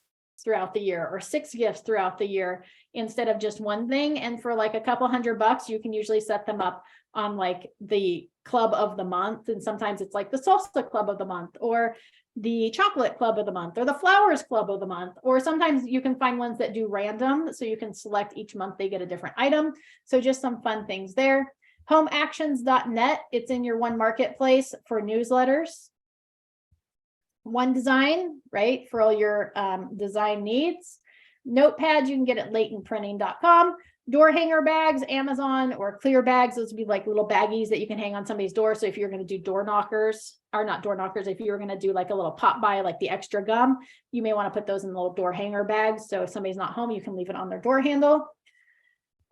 throughout the year or 6 gifts throughout the year instead of just one thing? And for like a couple $100, you can usually set them up on like the club of the month. And sometimes it's like the salsa club of the month, or the chocolate club of the month, or the flowers club of the month. Or sometimes you can find ones that do random, so you can select each month they get a different item. So just some fun things there. Homeactions.net, it's in your One Marketplace for newsletters. One Design, right, for all your design needs. Notepads you can get at laytonprinting.com. Door hanger bags, Amazon, or clear bags. Those would be like little baggies that you can hang on somebody's door. So if you're going to do door knockers, or not door knockers, if you were going to do like a little pop by, like the extra gum, you may want to put those in little door hanger bags. So if somebody's not home, you can leave it on their door handle.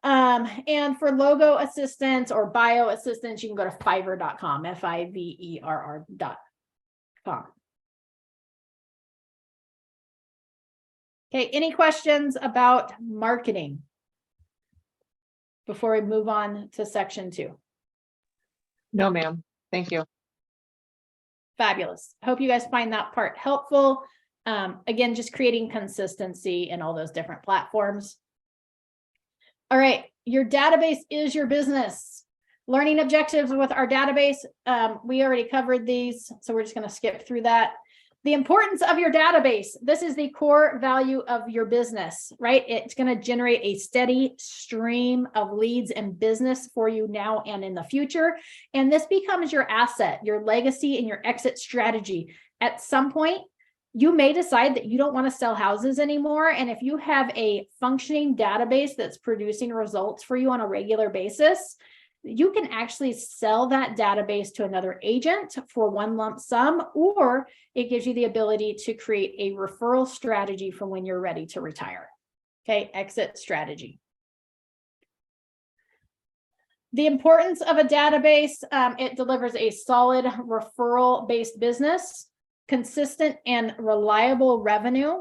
And for logo assistance or bio assistance, you can go to fiverr.com, fiverr.com. Okay, any questions about marketing before we move on to section 2? No, ma'am. Thank you. Fabulous. Hope you guys find that part helpful. Again, just creating consistency in all those different platforms. All right, your database is your business. Learning objectives with our database. We already covered these, so we're just going to skip through that. The importance of your database. This is the core value of your business, right? It's going to generate a steady stream of leads and business for you now and in the future. And this becomes your asset, your legacy, and your exit strategy. At some point, you may decide that you don't want to sell houses anymore. And if you have a functioning database that's producing results for you on a regular basis, you can actually sell that database to another agent for one lump sum, or it gives you the ability to create a referral strategy for when you're ready to retire. Okay, exit strategy. The importance of a database, it delivers a solid referral-based business, consistent and reliable revenue,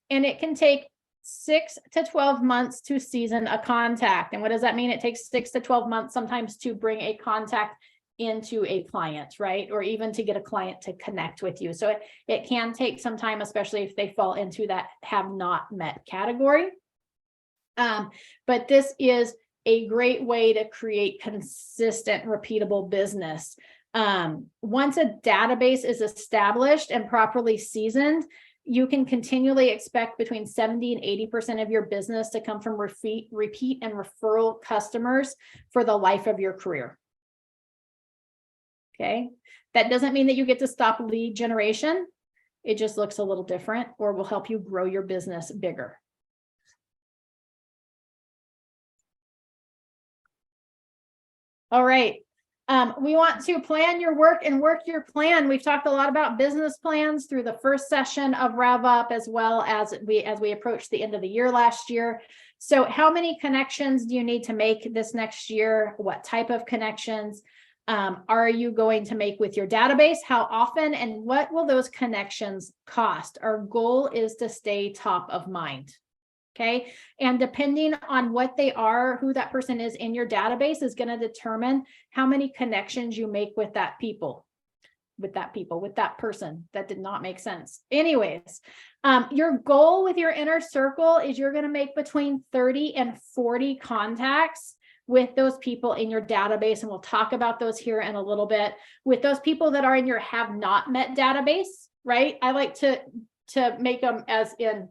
and it can take 6 to 12 months to season a contact. And what does that mean? It takes 6 to 12 months sometimes to bring a contact into a client, right? Or even to get a client to connect with you. So it can take some time, especially if they fall into that have not met category. But this is a great way to create consistent, repeatable business. Once a database is established and properly seasoned, you can continually expect between 70 and 80% of your business to come from repeat and referral customers for the life of your career. Okay, that doesn't mean that you get to stop lead generation. It just looks a little different, or will help you grow your business bigger. All right. We want to plan your work and work your plan. We've talked a lot about business plans through the first session of RevUp, as well as we approach the end of the year last year. So how many connections do you need to make this next year? What type of connections are you going to make with your database? How often, and what will those connections cost? Our goal is to stay top of mind. Okay. And depending on what they are, who that person is in your database is going to determine how many connections you make with that person. That did not make sense. Anyways, your goal with your inner circle is you're going to make between 30 and 40 contacts with those people in your database. And we'll talk about those here in a little bit. With those people that are in your have not met database, right? I like to make them as in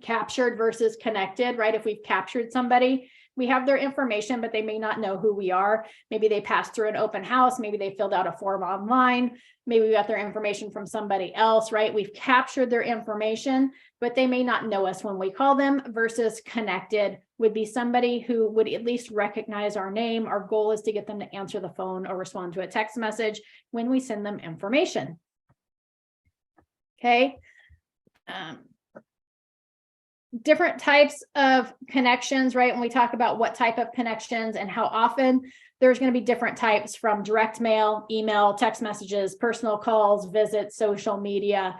captured versus connected, right? If we've captured somebody, we have their information, but they may not know who we are. Maybe they passed through an open house. Maybe they filled out a form online. Maybe we got their information from somebody else, right? We've captured their information, but they may not know us when we call them. Versus connected would be somebody who would at least recognize our name. Our goal is to get them to answer the phone or respond to a text message when we send them information. Okay. Different types of connections, right? When we talk about what type of connections and how often, there's going to be different types, from direct mail, email, text messages, personal calls, visits, social media,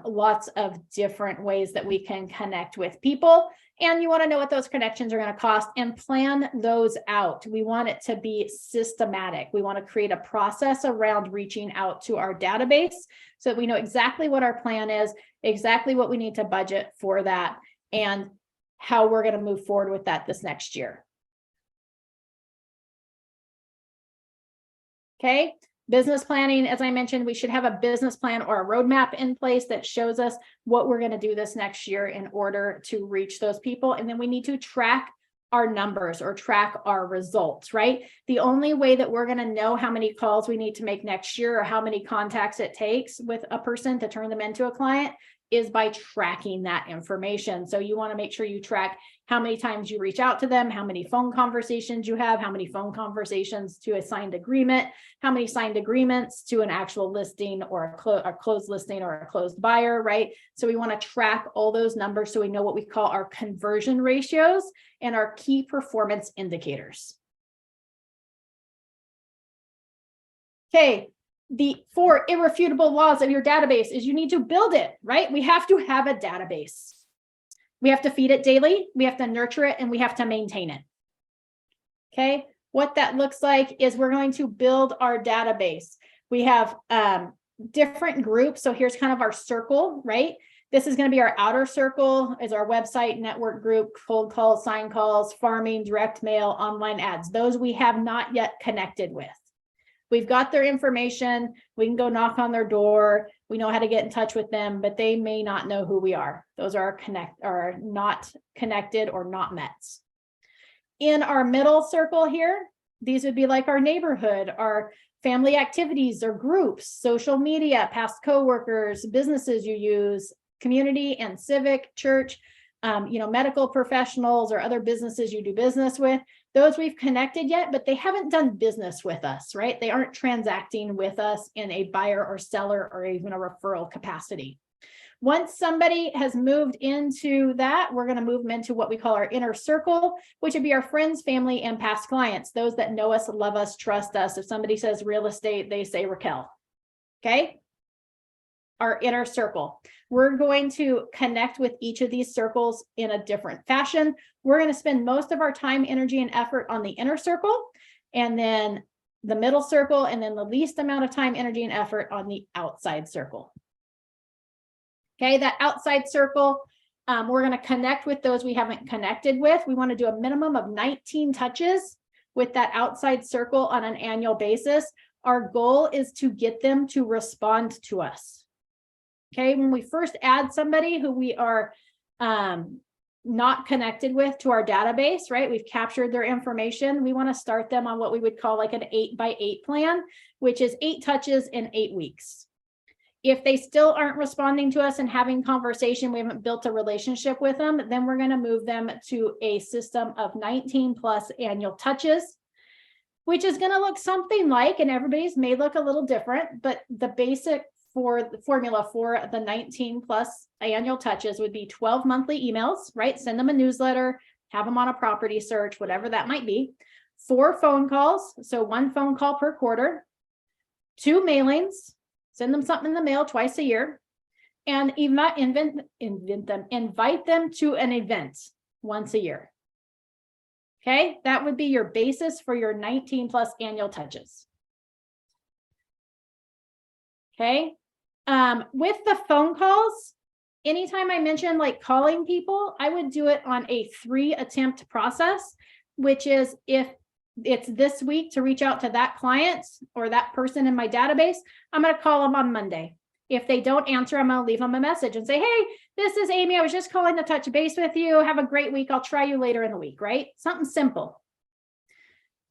lots of different ways that we can connect with people. And you want to know what those connections are going to cost and plan those out. We want it to be systematic. We want to create a process around reaching out to our database so that we know exactly what our plan is, exactly what we need to budget for that, and how we're going to move forward with that this next year. Okay, business planning, as I mentioned, we should have a business plan or a roadmap in place that shows us what we're going to do this next year in order to reach those people. And then we need to track our numbers or track our results, right? The only way that we're going to know how many calls we need to make next year or how many contacts it takes with a person to turn them into a client is by tracking that information. So you want to make sure you track how many times you reach out to them, how many phone conversations you have, how many phone conversations to a signed agreement, how many signed agreements to an actual listing or a closed listing or a closed buyer, right? So we want to track all those numbers so we know what we call our conversion ratios and our key performance indicators. Okay, the 4 irrefutable laws of your database is you need to build it, right? We have to have a database. We have to feed it daily, we have to nurture it, and we have to maintain it. Okay, what that looks like is we're going to build our database. We have different groups. So here's kind of our circle, right? This is going to be our outer circle, is our website, network group, cold calls, sign calls, farming, direct mail, online ads. Those we have not yet connected with. We've got their information. We can go knock on their door. We know how to get in touch with them, but they may not know who we are. Those are not connected or not mets. In our middle circle here, these would be like our neighborhood, our family activities or groups, social media, past coworkers, businesses you use, community and civic, church, medical professionals or other businesses you do business with. Those we've connected yet, but they haven't done business with us, right? They aren't transacting with us in a buyer or seller or even a referral capacity. Once somebody has moved into that, we're going to move them into what we call our inner circle, which would be our friends, family, and past clients, those that know us, love us, trust us. If somebody says real estate, they say Raquel. Okay? Our inner circle. We're going to connect with each of these circles in a different fashion. We're going to spend most of our time, energy, and effort on the inner circle, and then the middle circle, and then the least amount of time, energy, and effort on the outside circle. Okay, that outside circle, we're going to connect with those we haven't connected with. We want to do a minimum of 19 touches with that outside circle on an annual basis. Our goal is to get them to respond to us. Okay, when we first add somebody who we are not connected with to our database, right? We've captured their information. We want to start them on what we would call like an 8x8 plan, which is 8 touches in 8 weeks. If they still aren't responding to us and having conversation, we haven't built a relationship with them, then we're going to move them to a system of 19 plus annual touches, which is going to look something like, and everybody's may look a little different, but the basic for the formula for the 19 plus annual touches would be 12 monthly emails, right? Send them a newsletter, have them on a property search, whatever that might be. 4 phone calls, so 1 phone call per quarter. 2 mailings, send them something in the mail twice a year, and invite them to an event once a year. Okay, that would be your basis for your 19 plus annual touches. Okay. With the phone calls, anytime I mention like calling people, I would do it on a 3 attempt process, which is if it's this week to reach out to that client or that person in my database, I'm going to call them on Monday. If they don't answer, I'm going to leave them a message and say, hey, this is Amy. I was just calling to touch base with you. Have a great week. I'll try you later in the week, right? Something simple.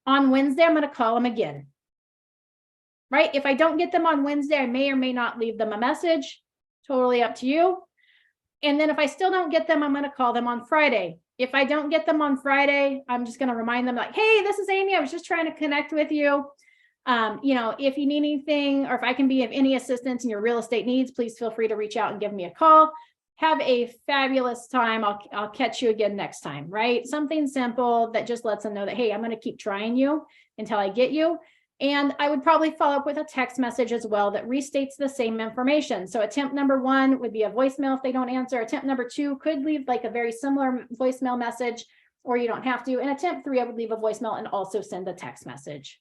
On Wednesday, I'm going to call them again. Right? If I don't get them on Wednesday, I may or may not leave them a message. Totally up to you. And then if I still don't get them, I'm going to call them on Friday. If I don't get them on Friday, I'm just going to remind them like, hey, this is Amy. I was just trying to connect with you. If you need anything or if I can be of any assistance in your real estate needs, please feel free to reach out and give me a call. Have a fabulous time. I'll catch you again next time, right? Something simple that just lets them know that, hey, I'm going to keep trying you until I get you. And I would probably follow up with a text message as well that restates the same information. So attempt number 1 would be a voicemail if they don't answer. Attempt number 2 could leave like a very similar voicemail message, or you don't have to. And attempt 3, I would leave a voicemail and also send a text message.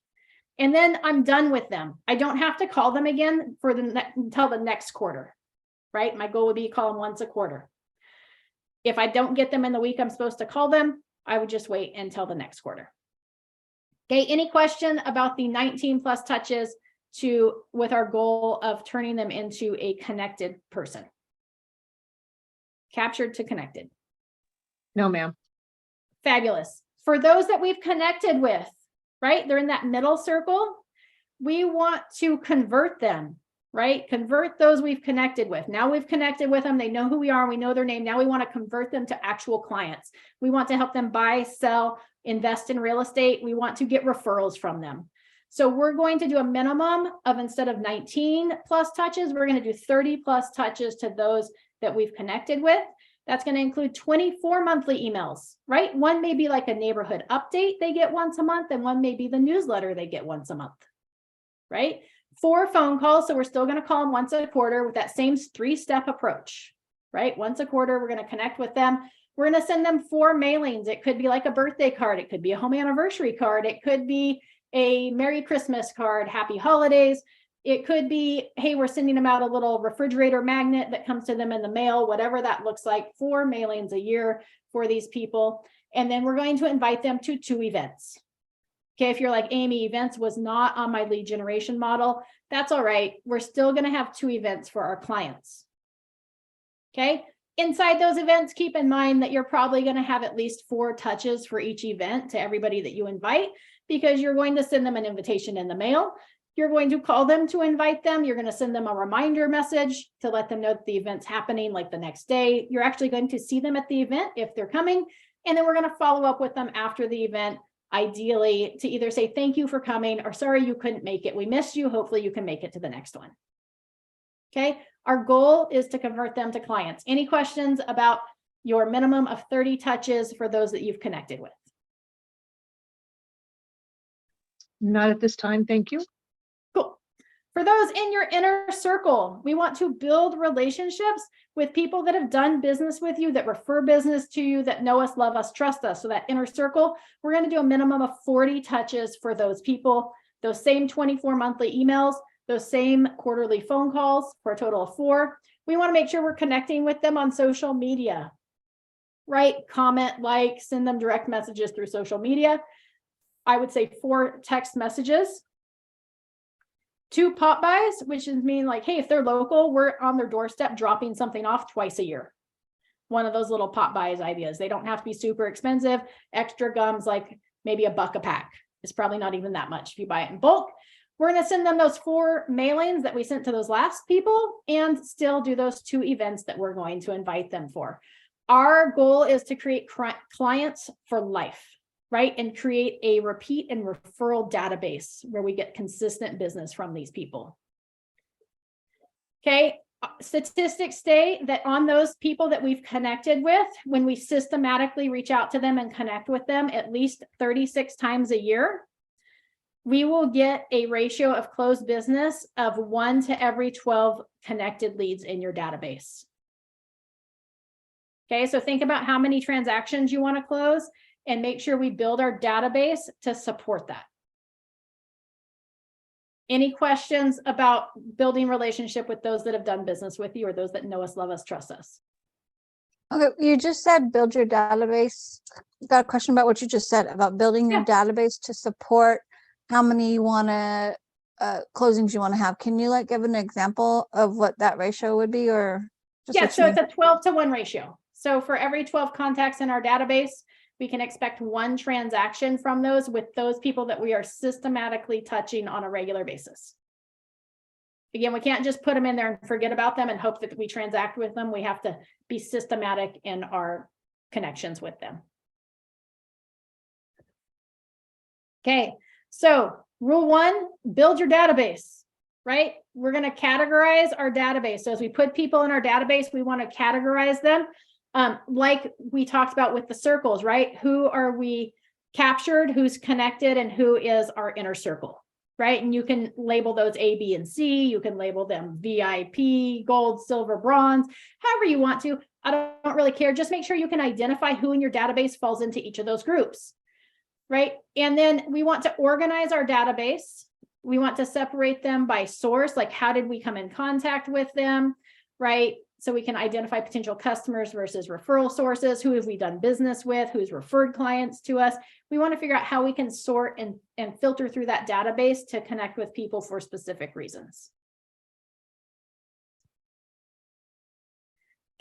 And then I'm done with them. I don't have to call them again for until the next quarter, right? My goal would be to call them once a quarter. If I don't get them in the week I'm supposed to call them, I would just wait until the next quarter. Okay, any question about the 19 plus touches with our goal of turning them into a connected person? Captured to connected. No, ma'am. Fabulous. For those that we've connected with, right? They're in that middle circle. We want to convert them. right? Convert those we've connected with. Now we've connected with them. They know who we are. And we know their name. Now we want to convert them to actual clients. We want to help them buy, sell, invest in real estate. We want to get referrals from them. So we're going to do a minimum of, instead of 19 plus touches, we're going to do 30 plus touches to those that we've connected with. That's going to include 24 monthly emails, right? One may be like a neighborhood update they get once a month, and one may be the newsletter they get once a month, right? 4 phone calls. So we're still going to call them once a quarter with that same 3-step approach, right? Once a quarter, we're going to connect with them. We're going to send them 4 mailings. It could be like a birthday card. It could be a home anniversary card. It could be a Merry Christmas card, Happy Holidays. It could be, hey, we're sending them out a little refrigerator magnet that comes to them in the mail, whatever that looks like. 4 mailings a year for these people. And then we're going to invite them to 2 events. Okay, if you're like, Amy, events was not on my lead generation model, that's all right. We're still going to have 2 events for our clients. Okay, inside those events, keep in mind that you're probably going to have at least 4 touches for each event to everybody that you invite, because you're going to send them an invitation in the mail. You're going to call them to invite them. You're going to send them a reminder message to let them know that the event's happening like the next day. You're actually going to see them at the event if they're coming. And then we're going to follow up with them after the event, ideally to either say thank you for coming or sorry you couldn't make it. We missed you. Hopefully you can make it to the next one. Okay. Our goal is to convert them to clients. Any questions about your minimum of 30 touches for those that you've connected with? Not at this time, thank you. Cool. For those in your inner circle, we want to build relationships with people that have done business with you, that refer business to you, that know us, love us, trust us. So that inner circle, we're going to do a minimum of 40 touches for those people, those same 24 monthly emails, those same quarterly phone calls for a total of 4. We want to make sure we're connecting with them on social media, right? Comment, like, send them direct messages through social media. I would say 4 text messages. 2 pop buys, which is mean like, hey, if they're local, we're on their doorstep dropping something off twice a year. One of those little pop buys ideas. They don't have to be super expensive. Extra gums, like maybe $1 a pack. It's probably not even that much if you buy it in bulk. We're going to send them those 4 mailings that we sent to those last people and still do those 2 events that we're going to invite them for. Our goal is to create clients for life, right? And create a repeat and referral database where we get consistent business from these people. Okay, statistics say that on those people that we've connected with, when we systematically reach out to them and connect with them at least 36 times a year, we will get a ratio of closed business of 1 to every 12 connected leads in your database. Okay, so think about how many transactions you want to close and make sure we build our database to support that. Any questions about building relationship with those that have done business with you or those that know us, love us, trust us? Okay, you just said build your database. Got a question about what you just said about building your database to support how many you want to closings you want to have. Can you like give an example of what that ratio would be, or just so it's a 12-to-1 ratio. So for every 12 contacts in our database, we can expect 1 transaction from those with those people that we are systematically touching on a regular basis. Again, we can't just put them in there and forget about them and hope that we transact with them. We have to be systematic in our connections with them. Okay, so rule 1, build your database, right? We're going to categorize our database. So as we put people in our database, we want to categorize them. Like we talked about with the circles, right? Who are we captured, who's connected, and who is our inner circle, right? And you can label those A, B, and C. You can label them VIP, gold, silver, bronze, however you want to. I don't really care. Just make sure you can identify who in your database falls into each of those groups, right? And then we want to organize our database. We want to separate them by source, like how did we come in contact with them, right? So we can identify potential customers versus referral sources. Who have we done business with? Who's referred clients to us? We want to figure out how we can sort and filter through that database to connect with people for specific reasons.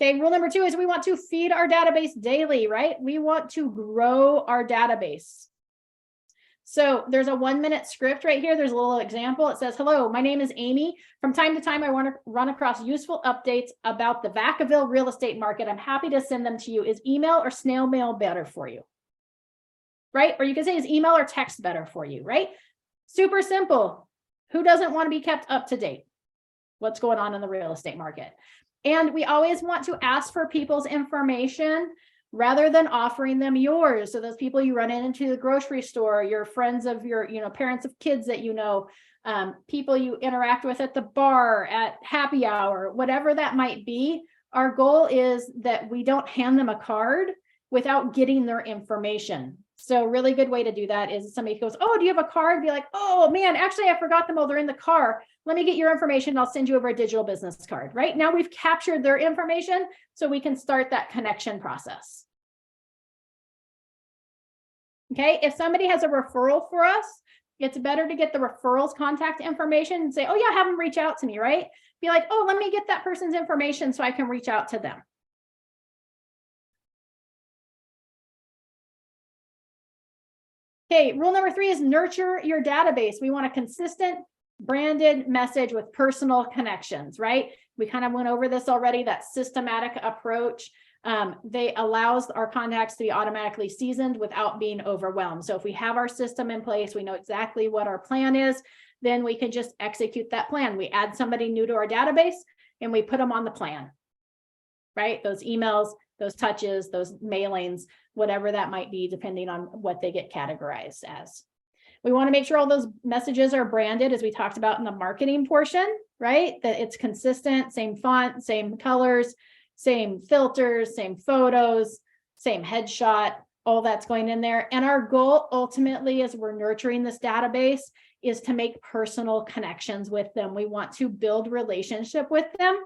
Okay, rule number 2 is we want to feed our database daily, right? We want to grow our database. So there's a 1-minute script right here. There's a little example. It says, hello, my name is Amy. From time to time, I want to run across useful updates about the Vacaville real estate market. I'm happy to send them to you. Is email or snail mail better for you? Right? Or you can say, is email or text better for you? Right? Super simple. Who doesn't want to be kept up to date? What's going on in the real estate market? And we always want to ask for people's information rather than offering them yours. So those people you run into the grocery store, your friends of your, parents of kids that people you interact with at the bar, at happy hour, whatever that might be. Our goal is that we don't hand them a card without getting their information. So really good way to do that is somebody goes, oh, do you have a card? Be like, oh man, actually I forgot them. Oh, they're in the car. Let me get your information. I'll send you over a digital business card. Right now we've captured their information so we can start that connection process. Okay, if somebody has a referral for us, it's better to get the referral's contact information and say, oh yeah, have them reach out to me, right? Be like, oh, let me get that person's information so I can reach out to them. Okay, rule number 3 is nurture your database. We want a consistent branded message with personal connections, right? We kind of went over this already, that systematic approach. They allows our contacts to be automatically seasoned without being overwhelmed. So if we have our system in place, we know exactly what our plan is, then we can just execute that plan. We add somebody new to our database and we put them on the plan, right? Those emails, those touches, those mailings, whatever that might be, depending on what they get categorized as. We want to make sure all those messages are branded, as we talked about in the marketing portion, right? That it's consistent, same font, same colors, same filters, same photos, same headshot, all that's going in there. And our goal ultimately, as we're nurturing this database, is to make personal connections with them. We want to build relationship with them.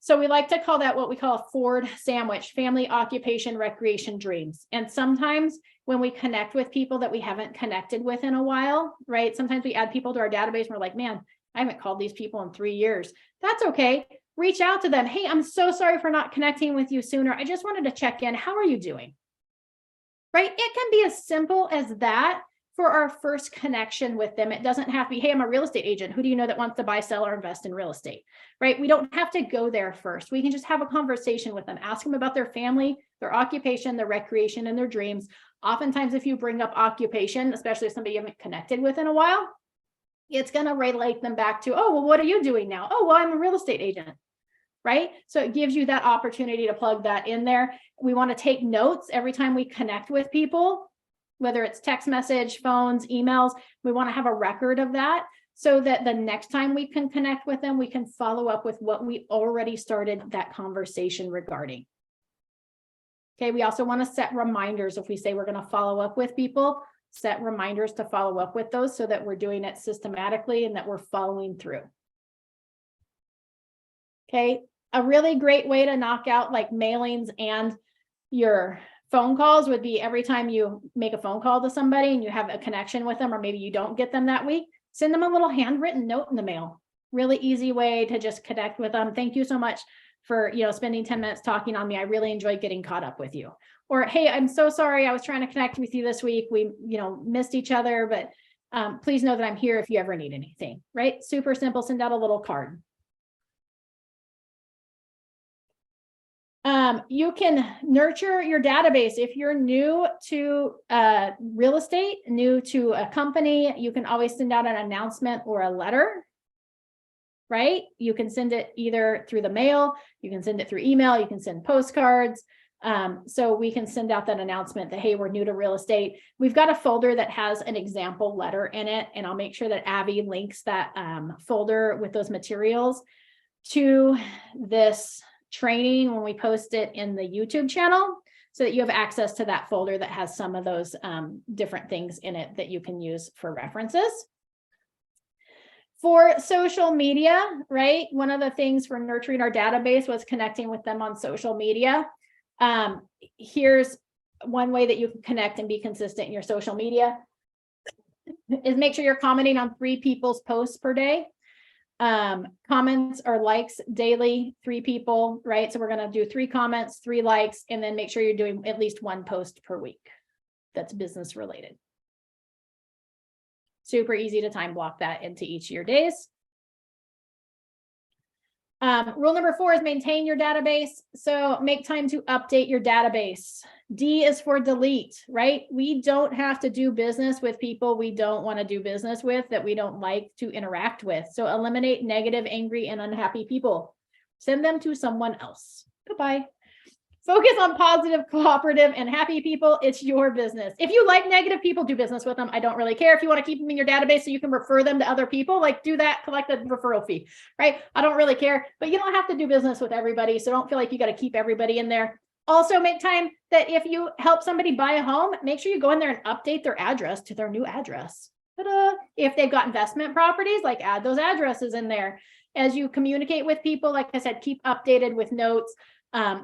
So we like to call that what we call a Ford sandwich: family, occupation, recreation, dreams. And sometimes when we connect with people that we haven't connected with in a while, right? Sometimes we add people to our database and we're like, man, I haven't called these people in 3 years. That's okay. Reach out to them. Hey, I'm so sorry for not connecting with you sooner. I just wanted to check in. How are you doing? Right? It can be as simple as that for our first connection with them. It doesn't have to be, hey, I'm a real estate agent. Who do you know that wants to buy, sell, or invest in real estate? Right? We don't have to go there first. We can just have a conversation with them, ask them about their family, their occupation, their recreation, and their dreams. Oftentimes, if you bring up occupation, especially if somebody you haven't connected with in a while, it's going to relate them back to, oh, well, what are you doing now? Oh, well, I'm a real estate agent. Right? So it gives you that opportunity to plug that in there. We want to take notes every time we connect with people, whether it's text message, phones, emails. We want to have a record of that so that the next time we can connect with them, we can follow up with what we already started that conversation regarding. Okay, we also want to set reminders. If we say we're going to follow up with people, set reminders to follow up with those so that we're doing it systematically and that we're following through. Okay, a really great way to knock out like mailings and your phone calls would be every time you make a phone call to somebody and you have a connection with them, or maybe you don't get them that week, send them a little handwritten note in the mail. Really easy way to just connect with them. Thank you so much for, spending 10 minutes talking on me. I really enjoyed getting caught up with you. Or, hey, I'm so sorry. I was trying to connect with you this week. We, missed each other, but please know that I'm here if you ever need anything, right? Super simple. Send out a little card. You can nurture your database. If you're new to real estate, new to a company, you can always send out an announcement or a letter, right? You can send it either through the mail, you can send it through email, you can send postcards. So we can send out that announcement that, hey, we're new to real estate. We've got a folder that has an example letter in it, and I'll make sure that Abby links that folder with those materials to this training when we post it in the YouTube channel, so that you have access to that folder that has some of those different things in it that you can use for references. For social media, right? One of the things for nurturing our database was connecting with them on social media. Here's one way that you can connect and be consistent in your social media is make sure you're commenting on 3 people's posts per day. Comments or likes daily, 3 people, right? So we're going to do 3 comments, 3 likes, and then make sure you're doing at least 1 post per week that's business related. Super easy to time block that into each of your days. Rule number 4 is maintain your database. So make time to update your database. D is for delete, right? We don't have to do business with people we don't want to do business with, that we don't like to interact with. So eliminate negative, angry, and unhappy people. Send them to someone else. Goodbye. Focus on positive, cooperative, and happy people. It's your business. If you like negative people, do business with them. I don't really care. If you want to keep them in your database so you can refer them to other people, like do that, collect a referral fee, right? I don't really care, but you don't have to do business with everybody. So don't feel like you got to keep everybody in there. Also make time that if you help somebody buy a home, make sure you go in there and update their address to their new address. Ta-da. If they've got investment properties, like add those addresses in there. As you communicate with people, like I said, keep updated with notes,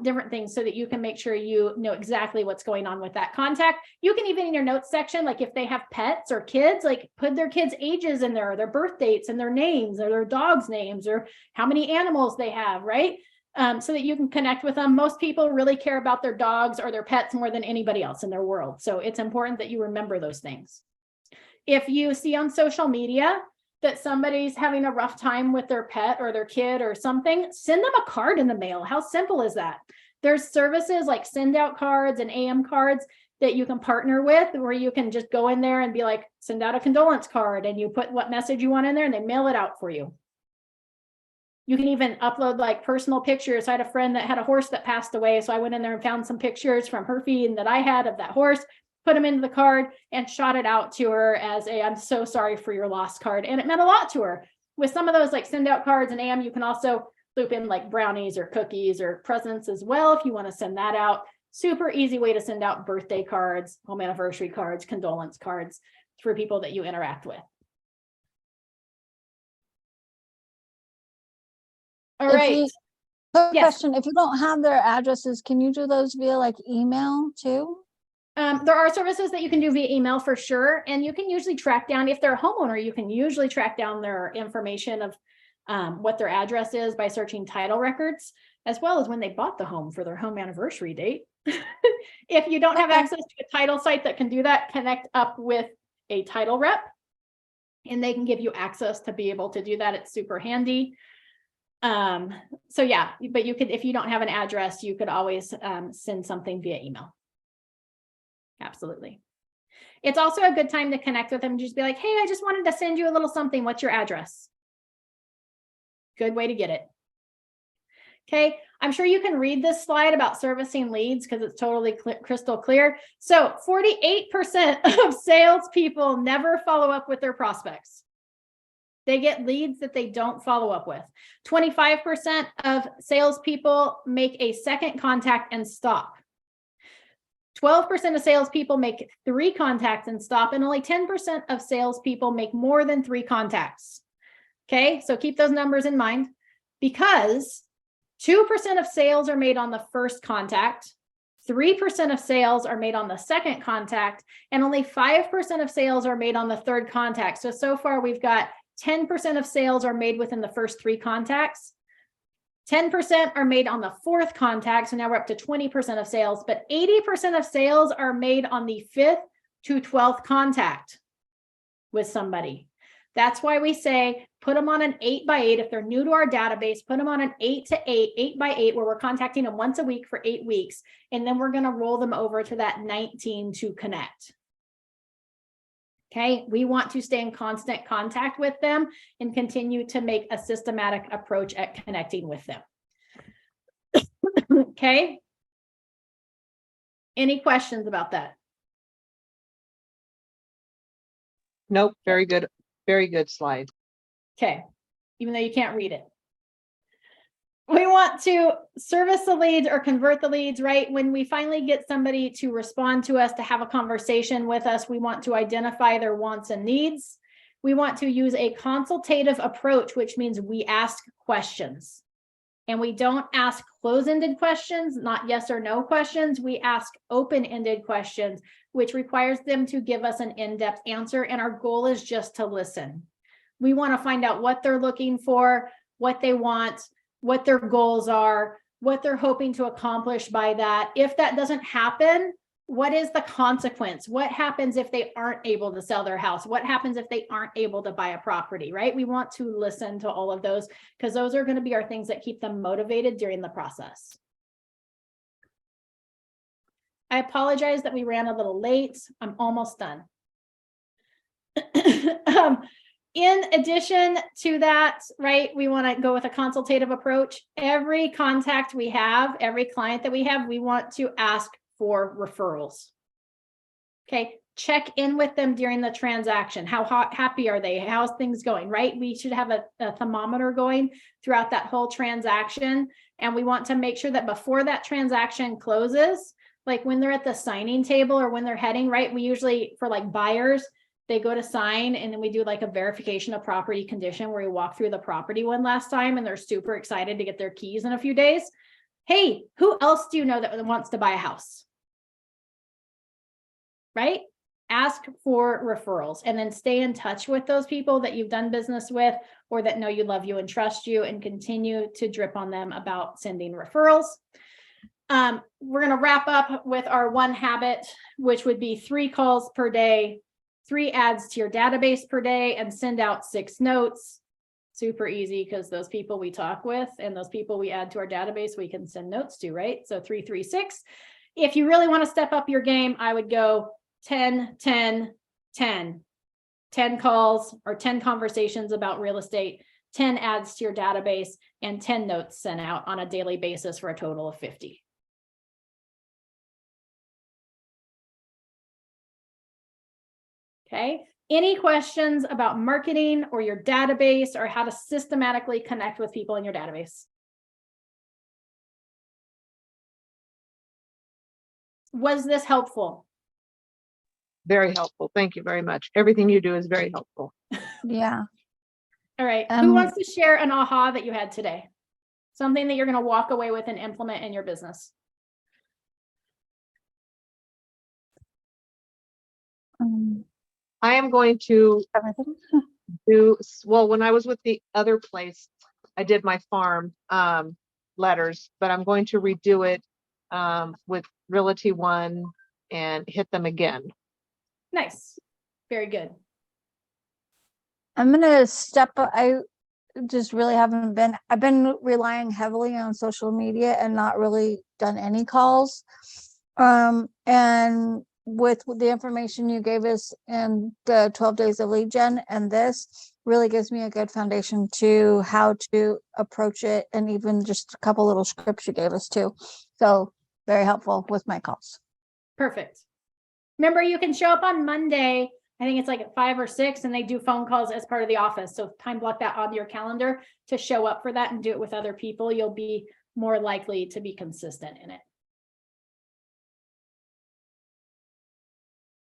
different things so that you can make sure you know exactly what's going on with that contact. You can even in your notes section, like if they have pets or kids, like put their kids' ages in there, or their birth dates and their names, or their dogs' names, or how many animals they have, right? So that you can connect with them. Most people really care about their dogs or their pets more than anybody else in their world. So it's important that you remember those things. If you see on social media that somebody's having a rough time with their pet or their kid or something, send them a card in the mail. How simple is that? There's services like send out cards and AM cards that you can partner with, where you can just go in there and be like, send out a condolence card, and you put what message you want in there and they mail it out for you. You can even upload like personal pictures. I had a friend that had a horse that passed away. So I went in there and found some pictures from her feed and that I had of that horse, put them into the card and shot it out to her as a, I'm so sorry for your loss card. And it meant a lot to her. With some of those like send out cards and AM, you can also loop in like brownies or cookies or presents as well if you want to send that out. Super easy way to send out birthday cards, home anniversary cards, condolence cards for people that you interact with. All right. Quick Yes. question. If you don't have their addresses, can you do those via like email too? There are services that you can do via email for sure. And you can usually track down, if they're a homeowner, you can usually track down their information of what their address is by searching title records, as well as when they bought the home for their home anniversary date. If you don't have access to a title site that can do that, connect up with a title rep and they can give you access to be able to do that. It's super handy. So yeah, but you could, if you don't have an address, you could always send something via email. Absolutely. It's also a good time to connect with them and just be like, hey, I just wanted to send you a little something. What's your address? Good way to get it. Okay, I'm sure you can read this slide about servicing leads because it's totally crystal clear. So 48% of salespeople never follow up with their prospects. They get leads that they don't follow up with. 25% of salespeople make a second contact and stop. 12% of salespeople make 3 contacts and stop, and only 10% of salespeople make more than 3 contacts. Okay, so keep those numbers in mind, because 2% of sales are made on the first contact, 3% of sales are made on the second contact, and only 5% of sales are made on the third contact. So far we've got 10% of sales are made within the first 3 contacts. 10% are made on the 4th contact. So now we're up to 20% of sales, but 80% of sales are made on the 5th to 12th contact with somebody. That's why we say, put them on an 8x8. If they're new to our database, put them on an 8 to 8, 8x8, where we're contacting them once a week for 8 weeks. And then we're going to roll them over to that 19 to connect. Okay, we want to stay in constant contact with them and continue to make a systematic approach at connecting with them. Okay. Any questions about that? Nope. Very good. Very good slide. Okay, even though you can't read it. We want to service the leads or convert the leads, right? When we finally get somebody to respond to us, to have a conversation with us, we want to identify their wants and needs. We want to use a consultative approach, which means we ask questions. And we don't ask close-ended questions, not yes or no questions. We ask open-ended questions, which requires them to give us an in-depth answer. And our goal is just to listen. We want to find out what they're looking for, what they want, what their goals are, what they're hoping to accomplish by that. If that doesn't happen, What is the consequence? What happens if they aren't able to sell their house? What happens if they aren't able to buy a property, right? We want to listen to all of those because those are going to be our things that keep them motivated during the process. I apologize that we ran a little late. I'm almost done. In addition to that, right, we want to go with a consultative approach. Every contact we have, every client that we have, we want to ask for referrals. Okay, check in with them during the transaction. How happy are they? How's things going, right? We should have a thermometer going throughout that whole transaction. And we want to make sure that before that transaction closes, like when they're at the signing table or when they're heading, right? We usually, for like buyers, they go to sign and then we do like a verification of property condition where we walk through the property one last time and they're super excited to get their keys in a few days. Hey, who else do you know that wants to buy a house? Right? Ask for referrals and then stay in touch with those people that you've done business with or that know you, love you, and trust you, and continue to drip on them about sending referrals. We're going to wrap up with our one habit, which would be 3 calls per day, 3 adds to your database per day, and send out 6 notes. Super easy because those people we talk with and those people we add to our database, we can send notes to, right? So 3, 3, 6. If you really want to step up your game, I would go 10, 10, 10. 10 calls or 10 conversations about real estate, 10 adds to your database, and 10 notes sent out on a daily basis for a total of 50. Okay. Any questions about marketing or your database or how to systematically connect with people in your database? Was this helpful? Very helpful. Thank you very much. Everything you do is very helpful. Yeah. All right. Who wants to share an aha that you had today? Something that you're going to walk away with and implement in your business. I am going to do, well, when I was with the other place, I did my farm letters, but I'm going to redo it with Realty One and hit them again. Nice. Very good. I'm gonna step up. I just really haven't been, I've been relying heavily on social media and not really done any calls. And with the information you gave us and the 12 days of lead gen, and this really gives me a good foundation to how to approach it, and even just a couple little scripts you gave us too. So very helpful with my calls. Perfect. Remember, you can show up on Monday. I think it's like at 5 or 6, and they do phone calls as part of the office. So time block that on your calendar to show up for that and do it with other people. You'll be more likely to be consistent in it.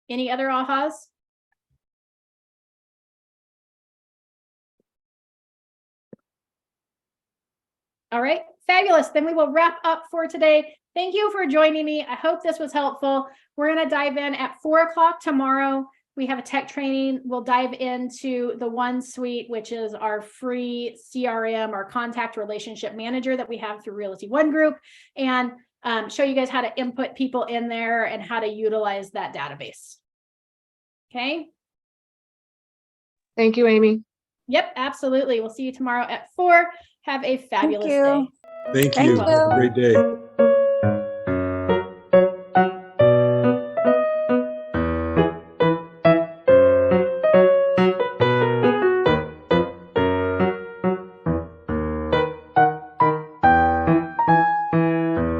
Any other ahas? All right, fabulous. Then we will wrap up for today. Thank you for joining me. I hope this was helpful. We're going to dive in at 4 o'clock tomorrow. We have a tech training. We'll dive into the One Suite, which is our free CRM, our contact relationship manager that we have through Realty One Group, and show you guys how to input people in there and how to utilize that database. Okay. Thank you, Amy. Yep, absolutely. We'll see you tomorrow at 4. Have a fabulous day. Thank you. Have a great day.